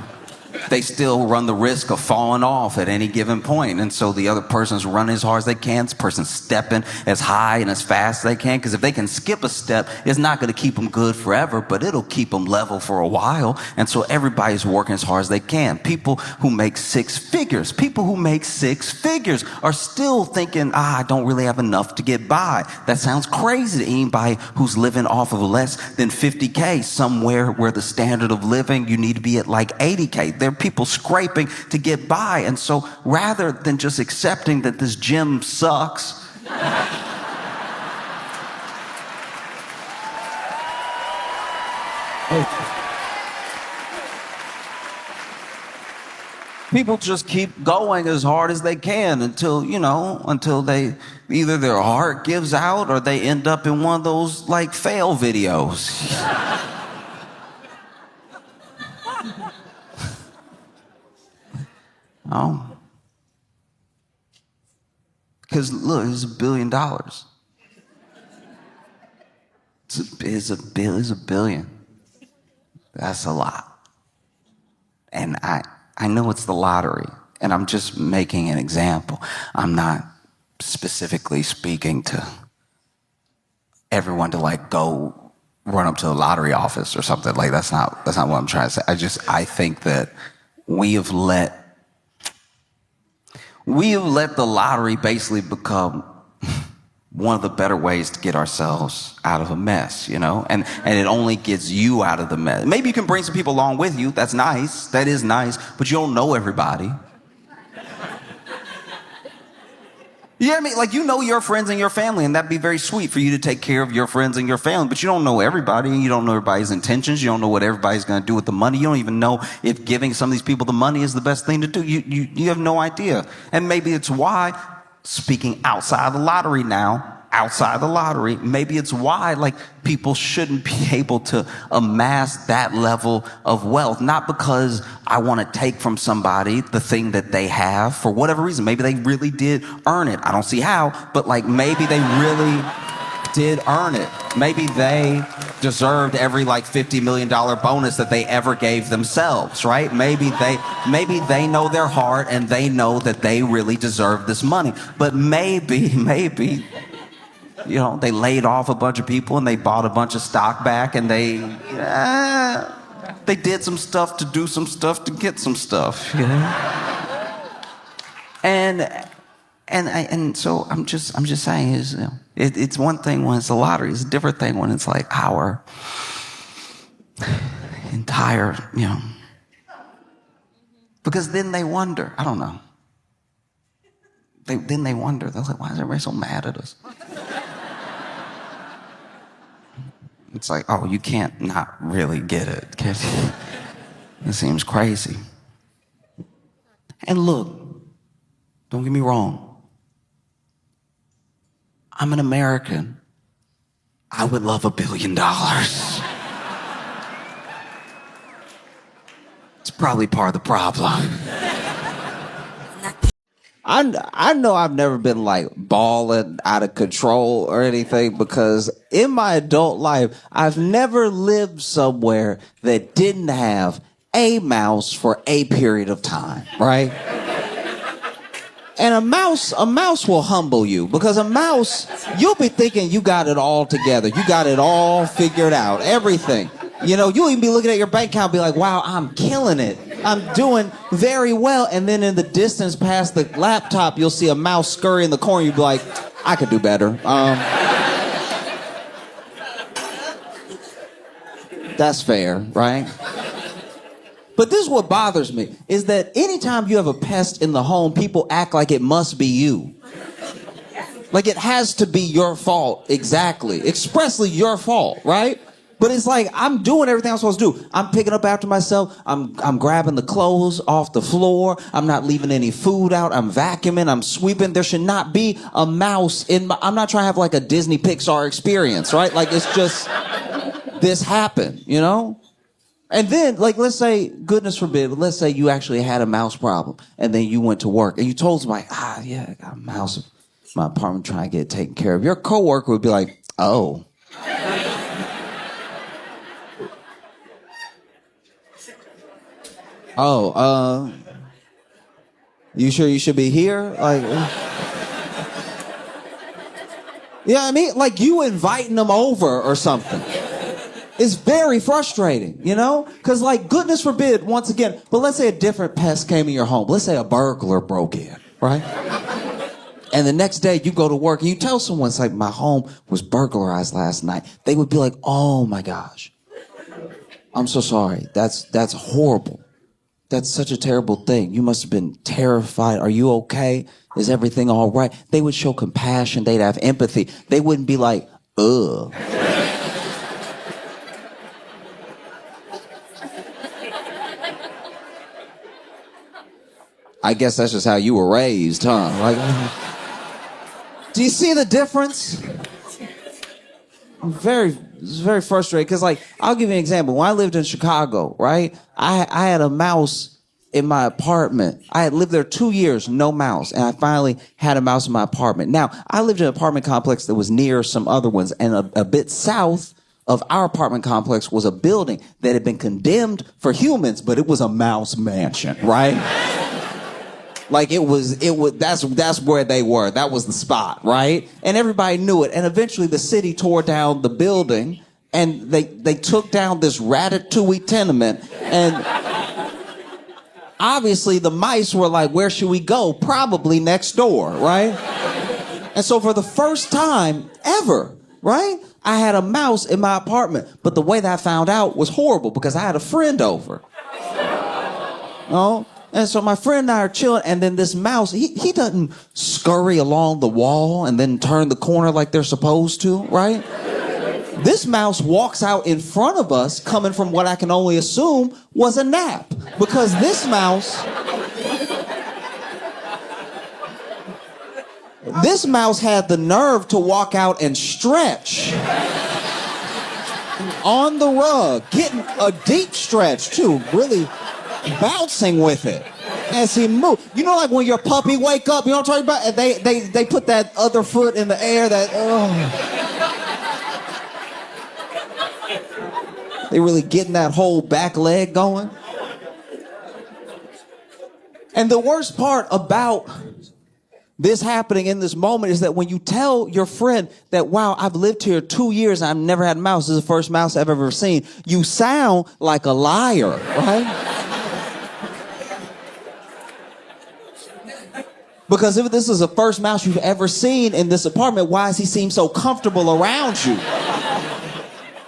they still run the risk of falling off at any given point. And so the other person's running as hard as they can. This person's stepping as high and as fast as they can. Because if they can skip a step, it's not going to keep them good forever, but it'll keep them level for a while. And so everybody's working as hard as they can. People who make six figures are still thinking, I don't really have enough to get by. That sounds crazy to anybody who's living off of less than 50K, somewhere where the standard of living, you need to be at like 80K. There are people scraping to get by. And so rather than just accepting that this gym sucks, people just keep going as hard as they can until they either their heart gives out or they end up in one of those like fail videos. Oh. Because look, it's $1 billion. It's a billion. That's a lot. And I know it's the lottery, and I'm just making an example. I'm not specifically speaking to everyone to like go run up to the lottery office or something. Like that's not what I'm trying to say. I think that we have let the lottery basically become one of the better ways to get ourselves out of a mess, you know? And it only gets you out of the mess. Maybe you can bring some people along with you. That's nice. That is nice. But you don't know everybody. You know what I mean? Like, you know your friends and your family, and that'd be very sweet for you to take care of your friends and your family, but you don't know everybody, and you don't know everybody's intentions. You don't know what everybody's going to do with the money. You don't even know if giving some of these people the money is the best thing to do. You have no idea. And maybe it's why, speaking outside the lottery now, maybe it's why, like, people shouldn't be able to amass that level of wealth. Not because I want to take from somebody the thing that they have for whatever reason. Maybe they really did earn it. I don't see how, but like maybe they really did earn it. Maybe they deserved every like $50 million bonus that they ever gave themselves, right? Maybe they know their heart and they know that they really deserve this money. But maybe you know, they laid off a bunch of people and they bought a bunch of stock back and they did some stuff to do some stuff to get some stuff, you know? And so I'm just saying is, you know, it's one thing when it's a lottery, it's a different thing when it's like our entire, you know, because then they wonder, I don't know. Then they wonder, they're like, why is everybody so mad at us? It's like, oh, you can't not really get it. It seems crazy. And look, don't get me wrong. I'm an American. I would love $1 billion. It's probably part of the problem. I know I've never been like balling out of control or anything because in my adult life, I've never lived somewhere that didn't have a mouse for a period of time, right? And a mouse will humble you because a mouse, you'll be thinking you got it all together. You got it all figured out, everything. You know, you'll even be looking at your bank account and be like, wow, I'm killing it. I'm doing very well. And then in the distance past the laptop, you'll see a mouse scurry in the corner. You'll be like, I could do better. That's fair, right? But this is what bothers me, is that anytime you have a pest in the home, people act like it must be you. Like it has to be your fault, exactly. Expressly your fault, right? But it's like, I'm doing everything I'm supposed to do. I'm picking up after myself. I'm grabbing the clothes off the floor. I'm not leaving any food out. I'm vacuuming. I'm sweeping. There should not be a mouse in my... I'm not trying to have like a Disney Pixar experience, right? Like it's just... This happened, you know? And then, like, let's say, goodness forbid, but let's say you actually had a mouse problem. And then you went to work and you told somebody, yeah, I got a mouse in my apartment trying to get it taken care of. Your coworker would be like, oh. You sure you should be here? Like, yeah, I mean, like you inviting them over or something. It's very frustrating, you know? Because, like, goodness forbid, once again, but let's say a different pest came in your home. Let's say a burglar broke in, right? And the next day you go to work and you tell someone, it's like, my home was burglarized last night. They would be like, oh my gosh. I'm so sorry. That's horrible. That's such a terrible thing. You must have been terrified. Are you okay? Is everything all right? They would show compassion. They'd have empathy. They wouldn't be like, ugh. I guess that's just how you were raised, huh? Like, do you see the difference? It's very frustrating because, like, I'll give you an example. When I lived in Chicago, right, I had a mouse in my apartment. I had lived there 2 years, no mouse, and I finally had a mouse in my apartment. Now, I lived in an apartment complex that was near some other ones, and a bit south of our apartment complex was a building that had been condemned for humans, but it was a mouse mansion, right? Like it was, that's where they were. That was the spot, right? And everybody knew it. And eventually the city tore down the building and they took down this ratatouille tenement. And obviously the mice were like, where should we go? Probably next door, right? And so for the first time ever, right, I had a mouse in my apartment. But the way that I found out was horrible because I had a friend over. Oh. And so my friend and I are chilling, and then this mouse, he doesn't scurry along the wall and then turn the corner like they're supposed to, right? This mouse walks out in front of us, coming from what I can only assume was a nap. Because this mouse had the nerve to walk out and stretch on the rug, getting a deep stretch too, really bouncing with it as he moved. You know, like when your puppy wake up, you know what I'm talking about? And they put that other foot in the air, they really getting that whole back leg going. And the worst part about this happening in this moment is that when you tell your friend that, wow, I've lived here 2 years and I've never had a mouse, this is the first mouse I've ever seen, you sound like a liar, right? Because if this is the first mouse you've ever seen in this apartment, why does he seem so comfortable around you?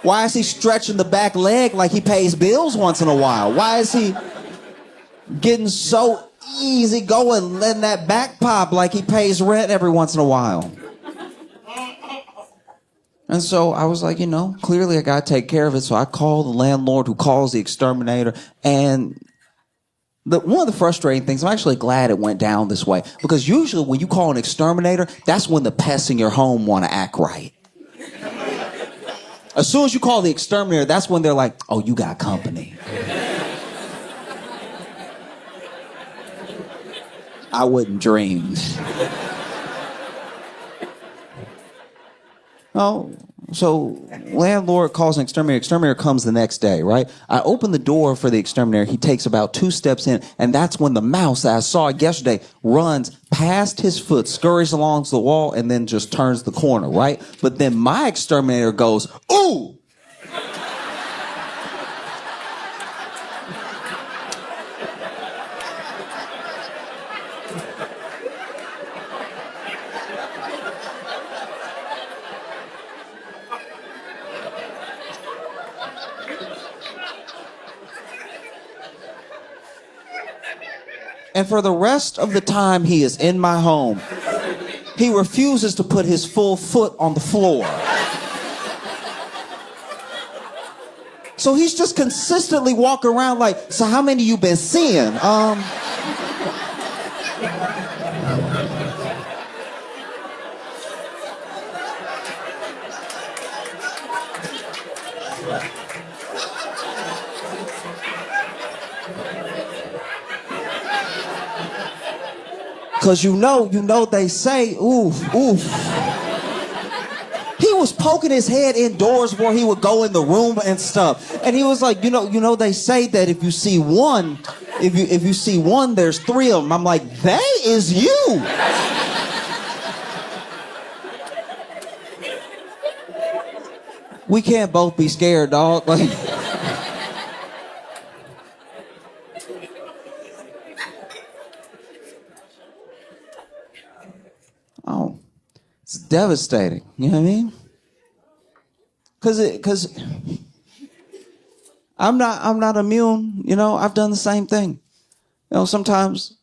Why is he stretching the back leg like he pays bills once in a while? Why is he getting so easy going, letting that back pop like he pays rent every once in a while? And so I was like, you know, clearly I got to take care of it. So I called the landlord who calls the exterminator. And one of the frustrating things, I'm actually glad it went down this way. Because usually when you call an exterminator, that's when the pests in your home want to act right. As soon as you call the exterminator, that's when they're like, oh, you got company. I wouldn't dream. Oh, so landlord calls an exterminator. Exterminator comes the next day, right? I open the door for the exterminator. He takes about 2 steps in, and that's when the mouse that I saw yesterday runs past his foot, scurries along the wall, and then just turns the corner, right? But then my exterminator goes, ooh! And for the rest of the time he is in my home, he refuses to put his full foot on the floor. So he's just consistently walking around like, so how many you been seeing? Cause you know they say, oof, oof. He was poking his head indoors where he would go in the room and stuff. And he was like, you know, they say that if you see one, if you see one, there's three of them. I'm like, they is you. We can't both be scared, dog. Like, oh, it's devastating. You know what I mean? Cause I'm not immune. You know, I've done the same thing. You know, sometimes,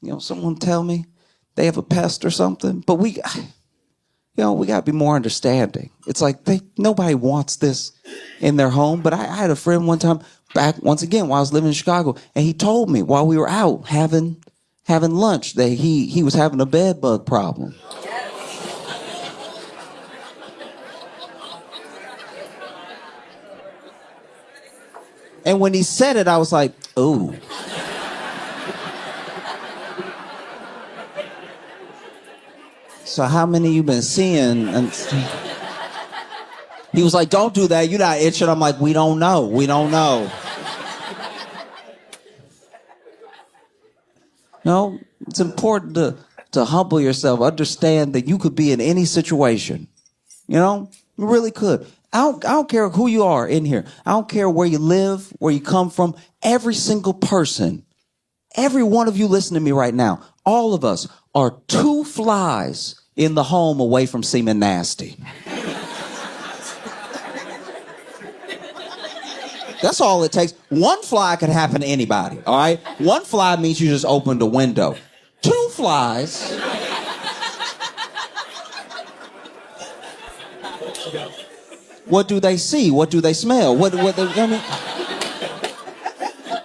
you know, someone tell me they have a pest or something, but we gotta be more understanding. It's like nobody wants this in their home. But I had a friend one time back once again while I was living in Chicago, and he told me while we were out having lunch that he was having a bed bug problem. And when he said it, I was like, ooh. So how many you been seeing? And he was like, don't do that. You're not itching. I'm like, we don't know. We don't know. No, it's important to humble yourself. Understand that you could be in any situation. You know, you really could. I don't care who you are in here. I don't care where you live, where you come from. Every single person, every one of you listening to me right now, all of us are 2 flies in the home away from seeming nasty. That's all it takes. 1 fly could happen to anybody, all right? 1 fly means you just opened a window. 2 flies. What do they see? What do they smell? I mean,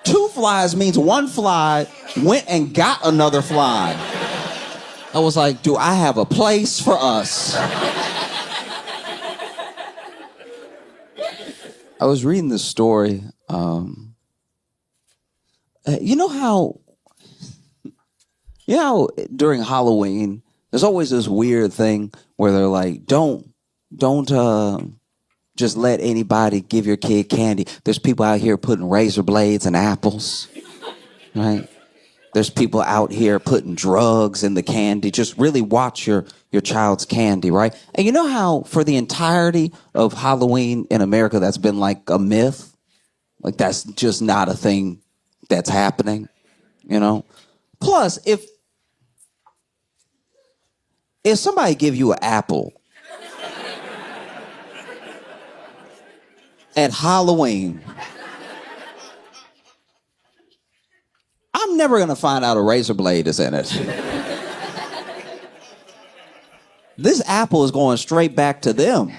2 flies means 1 fly went and got another fly. I was like, do I have a place for us? I was reading this story. You know how during Halloween, there's always this weird thing where they're like, don't just let anybody give your kid candy. There's people out here putting razor blades in apples, right? There's people out here putting drugs in the candy. Just really watch your child's candy, right? And you know how for the entirety of Halloween in America, that's been like a myth? Like that's just not a thing that's happening, you know? Plus, if somebody give you an apple at Halloween, I'm never going to find out a razor blade is in it. This apple is going straight back to them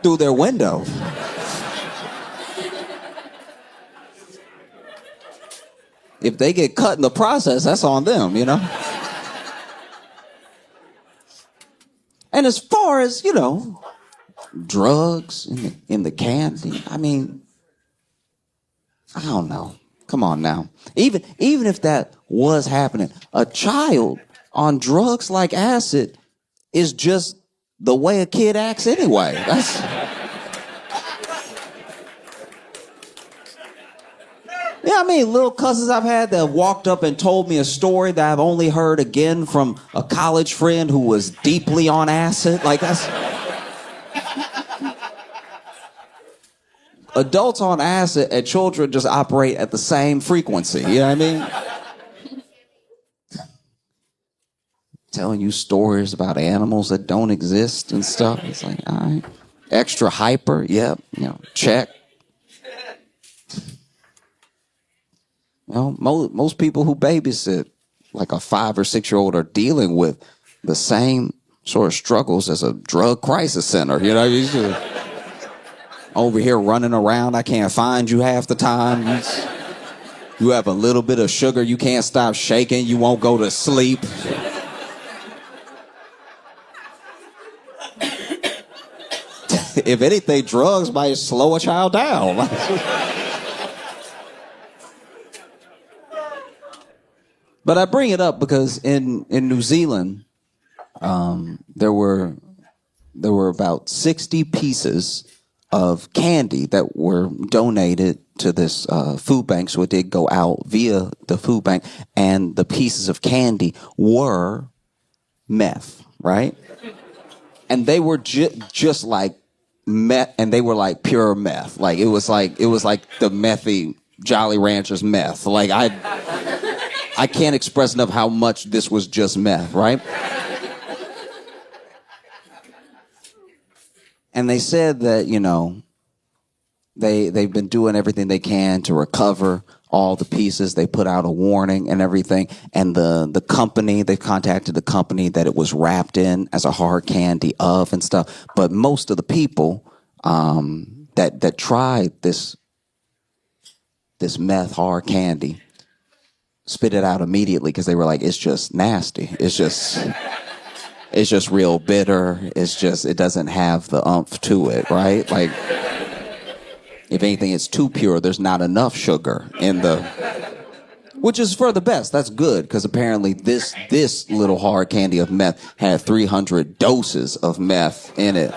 through their window. If they get cut in the process, that's on them, you know? And as far as, you know, drugs in the candy, I mean, I don't know. Come on now. Even if that was happening, a child on drugs like acid is just the way a kid acts anyway. That's... Yeah, I mean, little cousins I've had that walked up and told me a story that I've only heard again from a college friend who was deeply on acid. Like, that's... Adults on acid and children just operate at the same frequency. You know what I mean? Telling you stories about animals that don't exist and stuff. It's like, all right. Extra hyper, yep, you know, check. You know, most people who babysit like a 5 or 6-year-old are dealing with the same sort of struggles as a drug crisis center. You know, you just over here running around. I can't find you half the time. You have a little bit of sugar. You can't stop shaking. You won't go to sleep. If anything, drugs might slow a child down. But I bring it up because in New Zealand, there were about 60 pieces of candy that were donated to this food bank. So it did go out via the food bank, and the pieces of candy were meth, right? And they were just like meth, and they were like pure meth. Like it was like the methy Jolly Ranchers meth. Like I can't express enough how much this was just meth, right? And they said that, you know, they've been doing everything they can to recover all the pieces. They put out a warning and everything. And the company, they've contacted the company that it was wrapped in as a hard candy of and stuff. But most of the people that tried this meth hard candy spit it out immediately because they were like, it's just nasty. It's just real bitter. It doesn't have the umph to it, right? Like, if anything, it's too pure. There's not enough sugar in which is for the best. That's good, because apparently this little hard candy of meth had 300 doses of meth in it,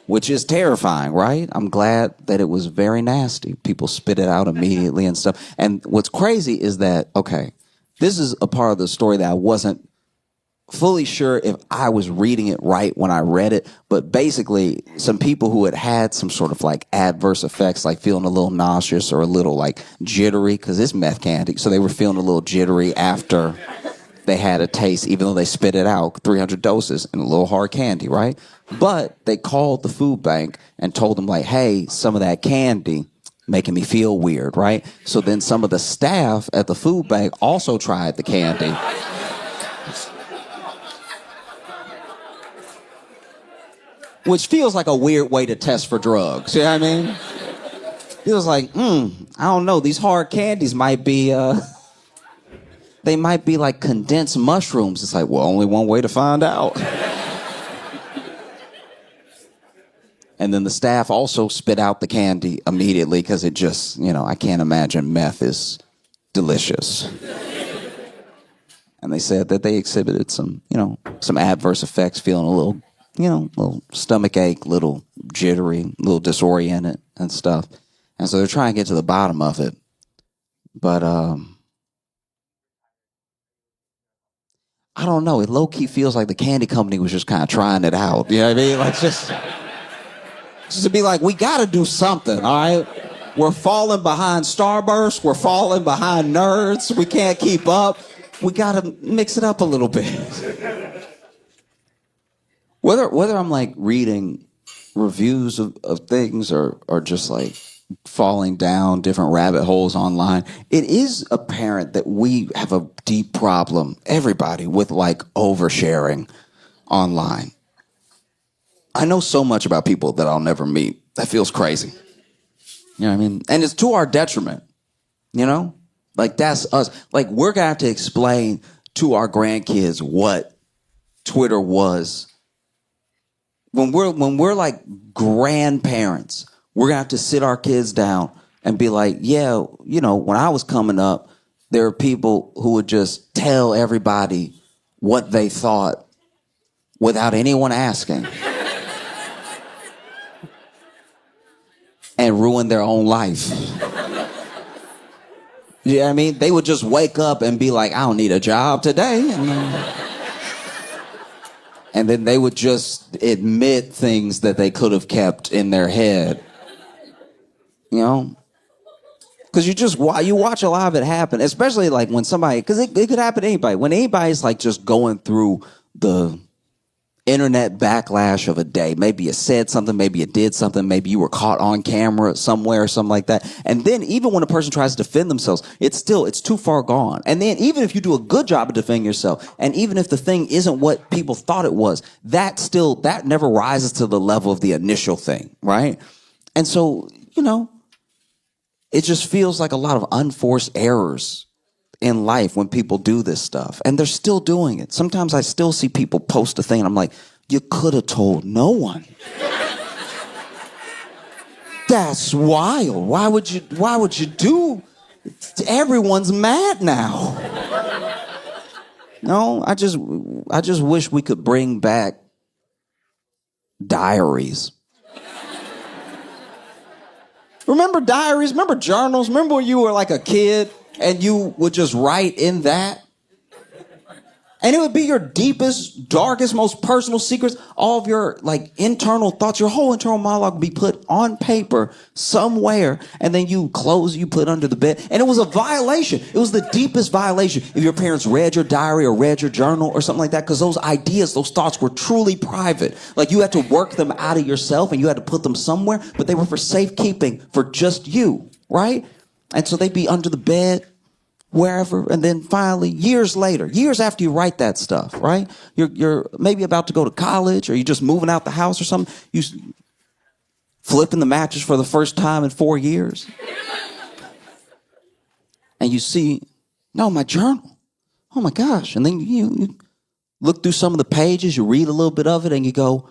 which is terrifying, right? I'm glad that it was very nasty. People spit it out immediately and stuff. And what's crazy is that, okay, this is a part of the story that I wasn't fully sure if I was reading it right when I read it, but basically some people who had some sort of like adverse effects, like feeling a little nauseous or a little like jittery, because it's meth candy, so they were feeling a little jittery after they had a taste, even though they spit it out, 300 doses and a little hard candy, right? But they called the food bank and told them like, hey, some of that candy making me feel weird, right? So then some of the staff at the food bank also tried the candy. Which feels like a weird way to test for drugs. You know what I mean? It was like, I don't know. These hard candies might be, they might be like condensed mushrooms. It's like, well, only one way to find out. And then the staff also spit out the candy immediately because it just, you know, I can't imagine meth is delicious. And they said that they exhibited some, you know, some adverse effects, feeling a little, you know, little stomach ache, little jittery, little disoriented and stuff. And so they're trying to get to the bottom of it. But I don't know. It low-key feels like the candy company was just kind of trying it out. You know what I mean? Like just to be like, we got to do something, all right? We're falling behind Starburst. We're falling behind Nerds. We can't keep up. We got to mix it up a little bit. Whether I'm like reading reviews of things or just like falling down different rabbit holes online, it is apparent that we have a deep problem, everybody, with like oversharing online. I know so much about people that I'll never meet. That feels crazy. You know what I mean? And it's to our detriment, you know? Like that's us. Like we're gonna have to explain to our grandkids what Twitter was. When we're like grandparents, we're gonna have to sit our kids down and be like, yeah, you know, when I was coming up, there were people who would just tell everybody what they thought without anyone asking. And ruin their own life. You know what I mean? They would just wake up and be like, I don't need a job today. And then they would just admit things that they could have kept in their head. You know? Because you watch a lot of it happen, especially like when somebody, because it could happen to anybody. When anybody's like just going through the internet backlash of a day. Maybe you said something, maybe you did something, maybe you were caught on camera somewhere or something like that. And then even when a person tries to defend themselves, it's too far gone. And then even if you do a good job of defending yourself, and even if the thing isn't what people thought it was, that never rises to the level of the initial thing, right? And so, it just feels like a lot of unforced errors in life when people do this stuff, and they're still doing it. Sometimes I still see people post a thing and I'm like, you could have told no one. That's wild. Why would you do? Everyone's mad now. No, I just wish we could bring back diaries. Remember diaries? Remember journals? Remember when you were like a kid and you would just write in that? And it would be your deepest, darkest, most personal secrets. All of your internal thoughts, your whole internal monologue would be put on paper somewhere. And then you put under the bed. And it was a violation. It was the deepest violation if your parents read your diary or read your journal or something like that. Because those ideas, those thoughts were truly private. Like you had to work them out of yourself and you had to put them somewhere. But they were for safekeeping for just you, right? And so they'd be under the bed, wherever, and then finally, years after you write that stuff, right? You're maybe about to go to college, or you're just moving out the house or something. You flipping the mattress for the first time in 4 years, and you see, no, my journal. Oh my gosh! And then you look through some of the pages, you read a little bit of it, and you go,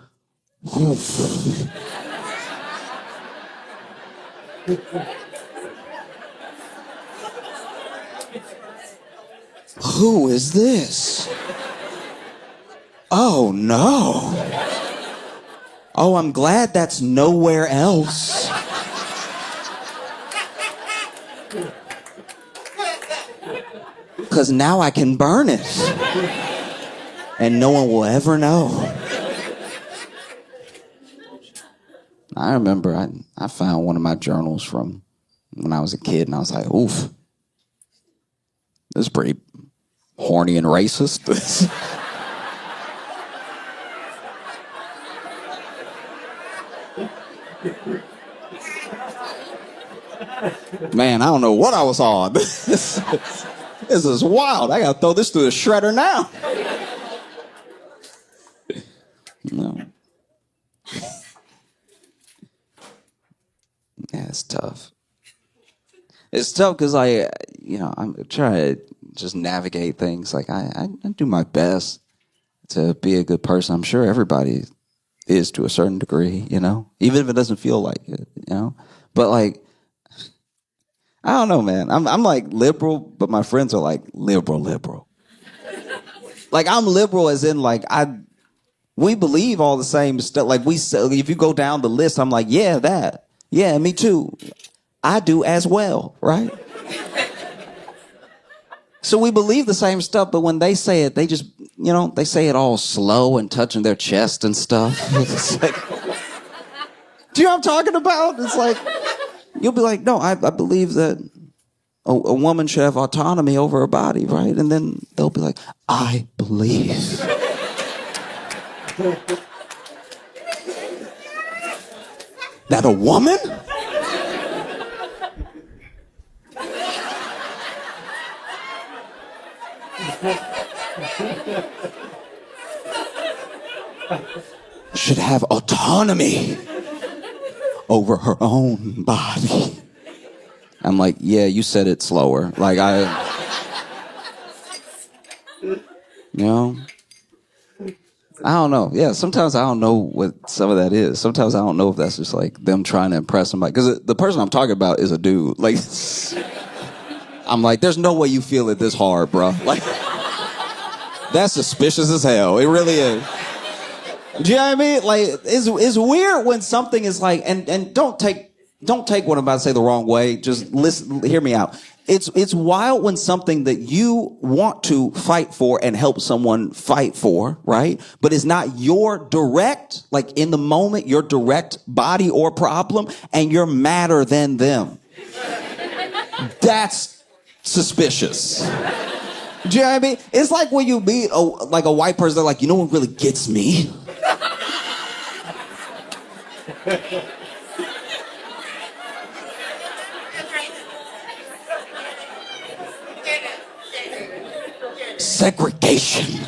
oof. Who is this? Oh no. Oh, I'm glad that's nowhere else. Because now I can burn it. And no one will ever know. I remember I found one of my journals from when I was a kid, and I was like, oof. This is pretty horny and racist. Man, I don't know what I was on. This is wild. I gotta throw this through the shredder now. No. Yeah, it's tough. It's tough because I'm trying to just navigate things. Like I do my best to be a good person. I'm sure everybody is to a certain degree, even if it doesn't feel like it, But I don't know, man. I'm like liberal, but my friends are like liberal. Like I'm liberal as in we believe all the same stuff. Like if you go down the list, I'm like, yeah, that. Yeah, me too. I do as well, right? So we believe the same stuff, but when they say it, they just, they say it all slow and touching their chest and stuff. It's like, do you know what I'm talking about? It's like, you'll be like, no, I believe that a woman should have autonomy over her body, right? And then they'll be like, I believe. That a woman? Should have autonomy over her own body. I'm like, yeah, you said it slower. Like I don't know. Yeah, sometimes I don't know what some of that is. Sometimes I don't know if that's just like them trying to impress somebody. Because the person I'm talking about is a dude. Like, I'm like, there's no way you feel it this hard, bro. Like, that's suspicious as hell. It really is. Do you know what I mean? Like, it's weird when something is like, and don't take what I'm about to say the wrong way. Just listen, hear me out. It's wild when something that you want to fight for and help someone fight for, right? But it's not your direct, like in the moment, your direct body or problem, and you're madder than them. That's suspicious. Do you know what I mean? It's like when you meet a white person, they're like, you know what really gets me? Segregation.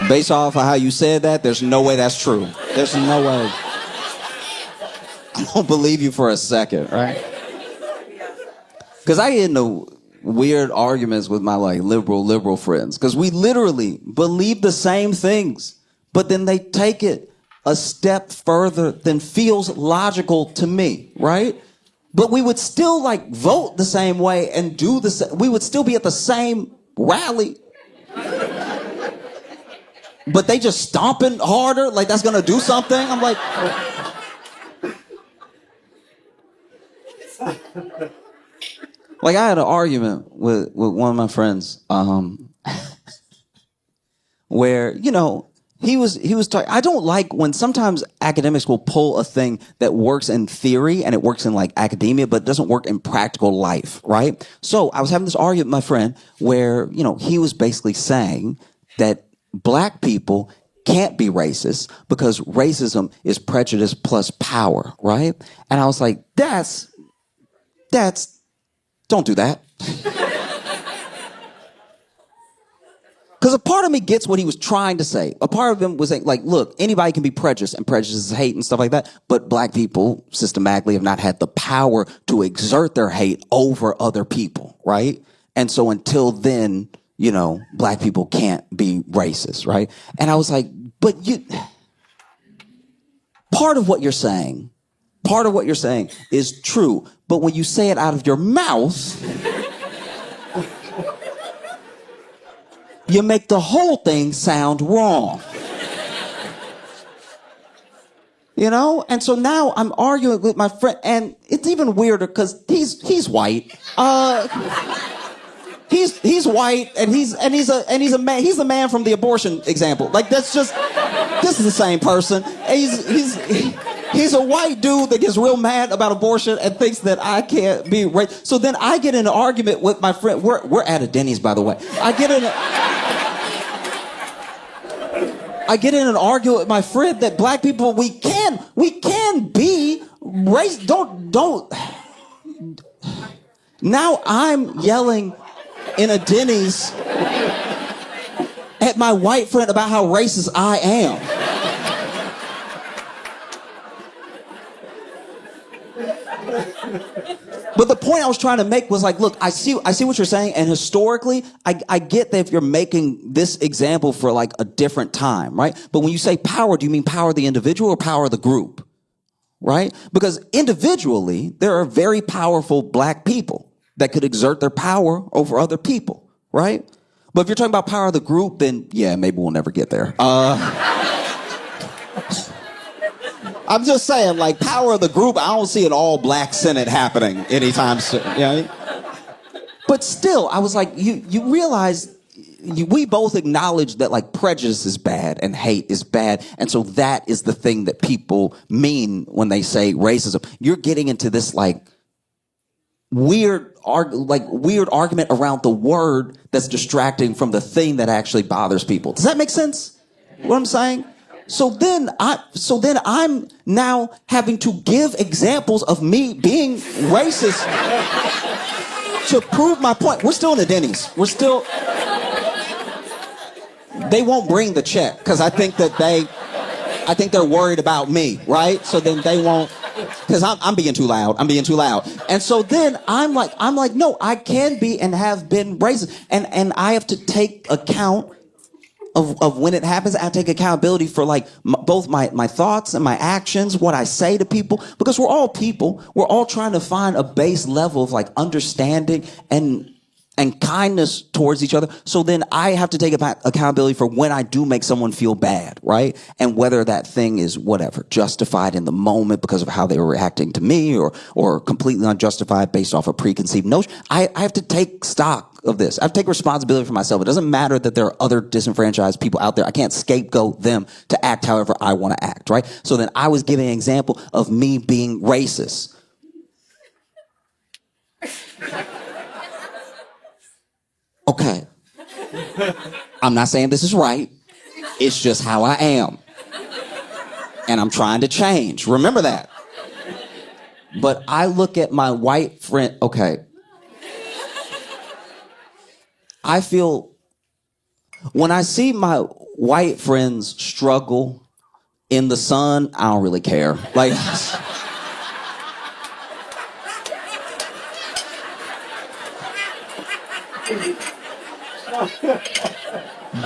Based off of how you said that, there's no way that's true. There's no way. I don't believe you for a second, right? Because I get into weird arguments with my like liberal friends because we literally believe the same things, but then they take it a step further than feels logical to me, right? But we would still like vote the same way and do the same. We would still be at the same rally. But they just stomping harder, like that's gonna do something. I'm like, like I had an argument with one of my friends, where he was talking. I don't like when sometimes academics will pull a thing that works in theory and it works in like academia, but it doesn't work in practical life, right? So I was having this argument with my friend where he was basically saying that Black people can't be racist because racism is prejudice plus power, right? And I was like, that's, don't do that. Because a part of me gets what he was trying to say. A part of him was saying, like, look, anybody can be prejudiced, and prejudice is hate and stuff like that, but Black people systematically have not had the power to exert their hate over other people, right? And so until then, Black people can't be racist, right? And I was like, but part of what you're saying is true, but when you say it out of your mouth, you make the whole thing sound wrong. And so now I'm arguing with my friend, and it's even weirder because he's white. He's white, and he's a man. He's the man from the abortion example. Like this is the same person. He's a white dude that gets real mad about abortion and thinks that I can't be right. So then I get in an argument with my friend. We're at a Denny's, by the way. I get in an argument with my friend that Black people we can be race. Don't. Now I'm yelling in a Denny's at my white friend about how racist I am. But the point I was trying to make was like, look, I see what you're saying, and historically, I get that if you're making this example for like a different time, right? But when you say power, do you mean power of the individual or power of the group, right? Because individually, there are very powerful Black people that could exert their power over other people, right? But if you're talking about power of the group, then yeah, maybe we'll never get there. I'm just saying, like, power of the group, I don't see an all-Black Senate happening anytime soon. But still, I was like, you realize we both acknowledge that, like, prejudice is bad and hate is bad. And so that is the thing that people mean when they say racism. You're getting into this, like, weird argument around the word that's distracting from the thing that actually bothers people. Does that make sense? What I'm saying? So then I'm now having to give examples of me being racist to prove my point. We're still in the Denny's. They won't bring the check because I think they're worried about me, right? So then they won't, because I'm being too loud. And so then I'm like, no, I can be and have been racist. And I have to take account of when it happens. I take accountability for like both my thoughts and my actions, what I say to people, because we're all people. We're all trying to find a base level of like understanding and kindness towards each other. So then I have to take accountability for when I do make someone feel bad, right? And whether that thing is whatever, justified in the moment because of how they were reacting to me or completely unjustified based off a preconceived notion. I have to take stock of this. I have to take responsibility for myself. It doesn't matter that there are other disenfranchised people out there. I can't scapegoat them to act however I want to act, right? So then I was giving an example of me being racist. Okay. I'm not saying this is right. It's just how I am. And I'm trying to change. Remember that. But I look at my white friend, okay. I feel, when I see my white friends struggle in the sun, I don't really care. Like,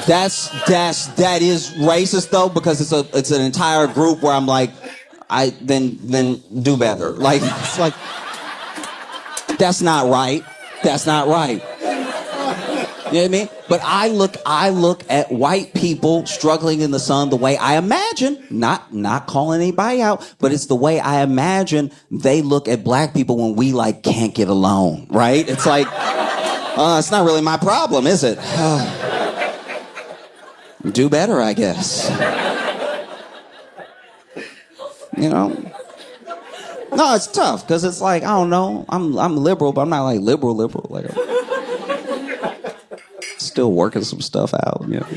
that is racist though, because it's an entire group where I'm like, then do better. Like, it's like, that's not right. That's not right. You know what I mean? But I look at white people struggling in the sun the way I imagine, not calling anybody out, but it's the way I imagine they look at black people when we like can't get along, right? It's like, it's not really my problem, is it? Do better, I guess. You know? No, it's tough, because it's like, I don't know, I'm liberal, but I'm not like liberal. Like, still working some stuff out, you know?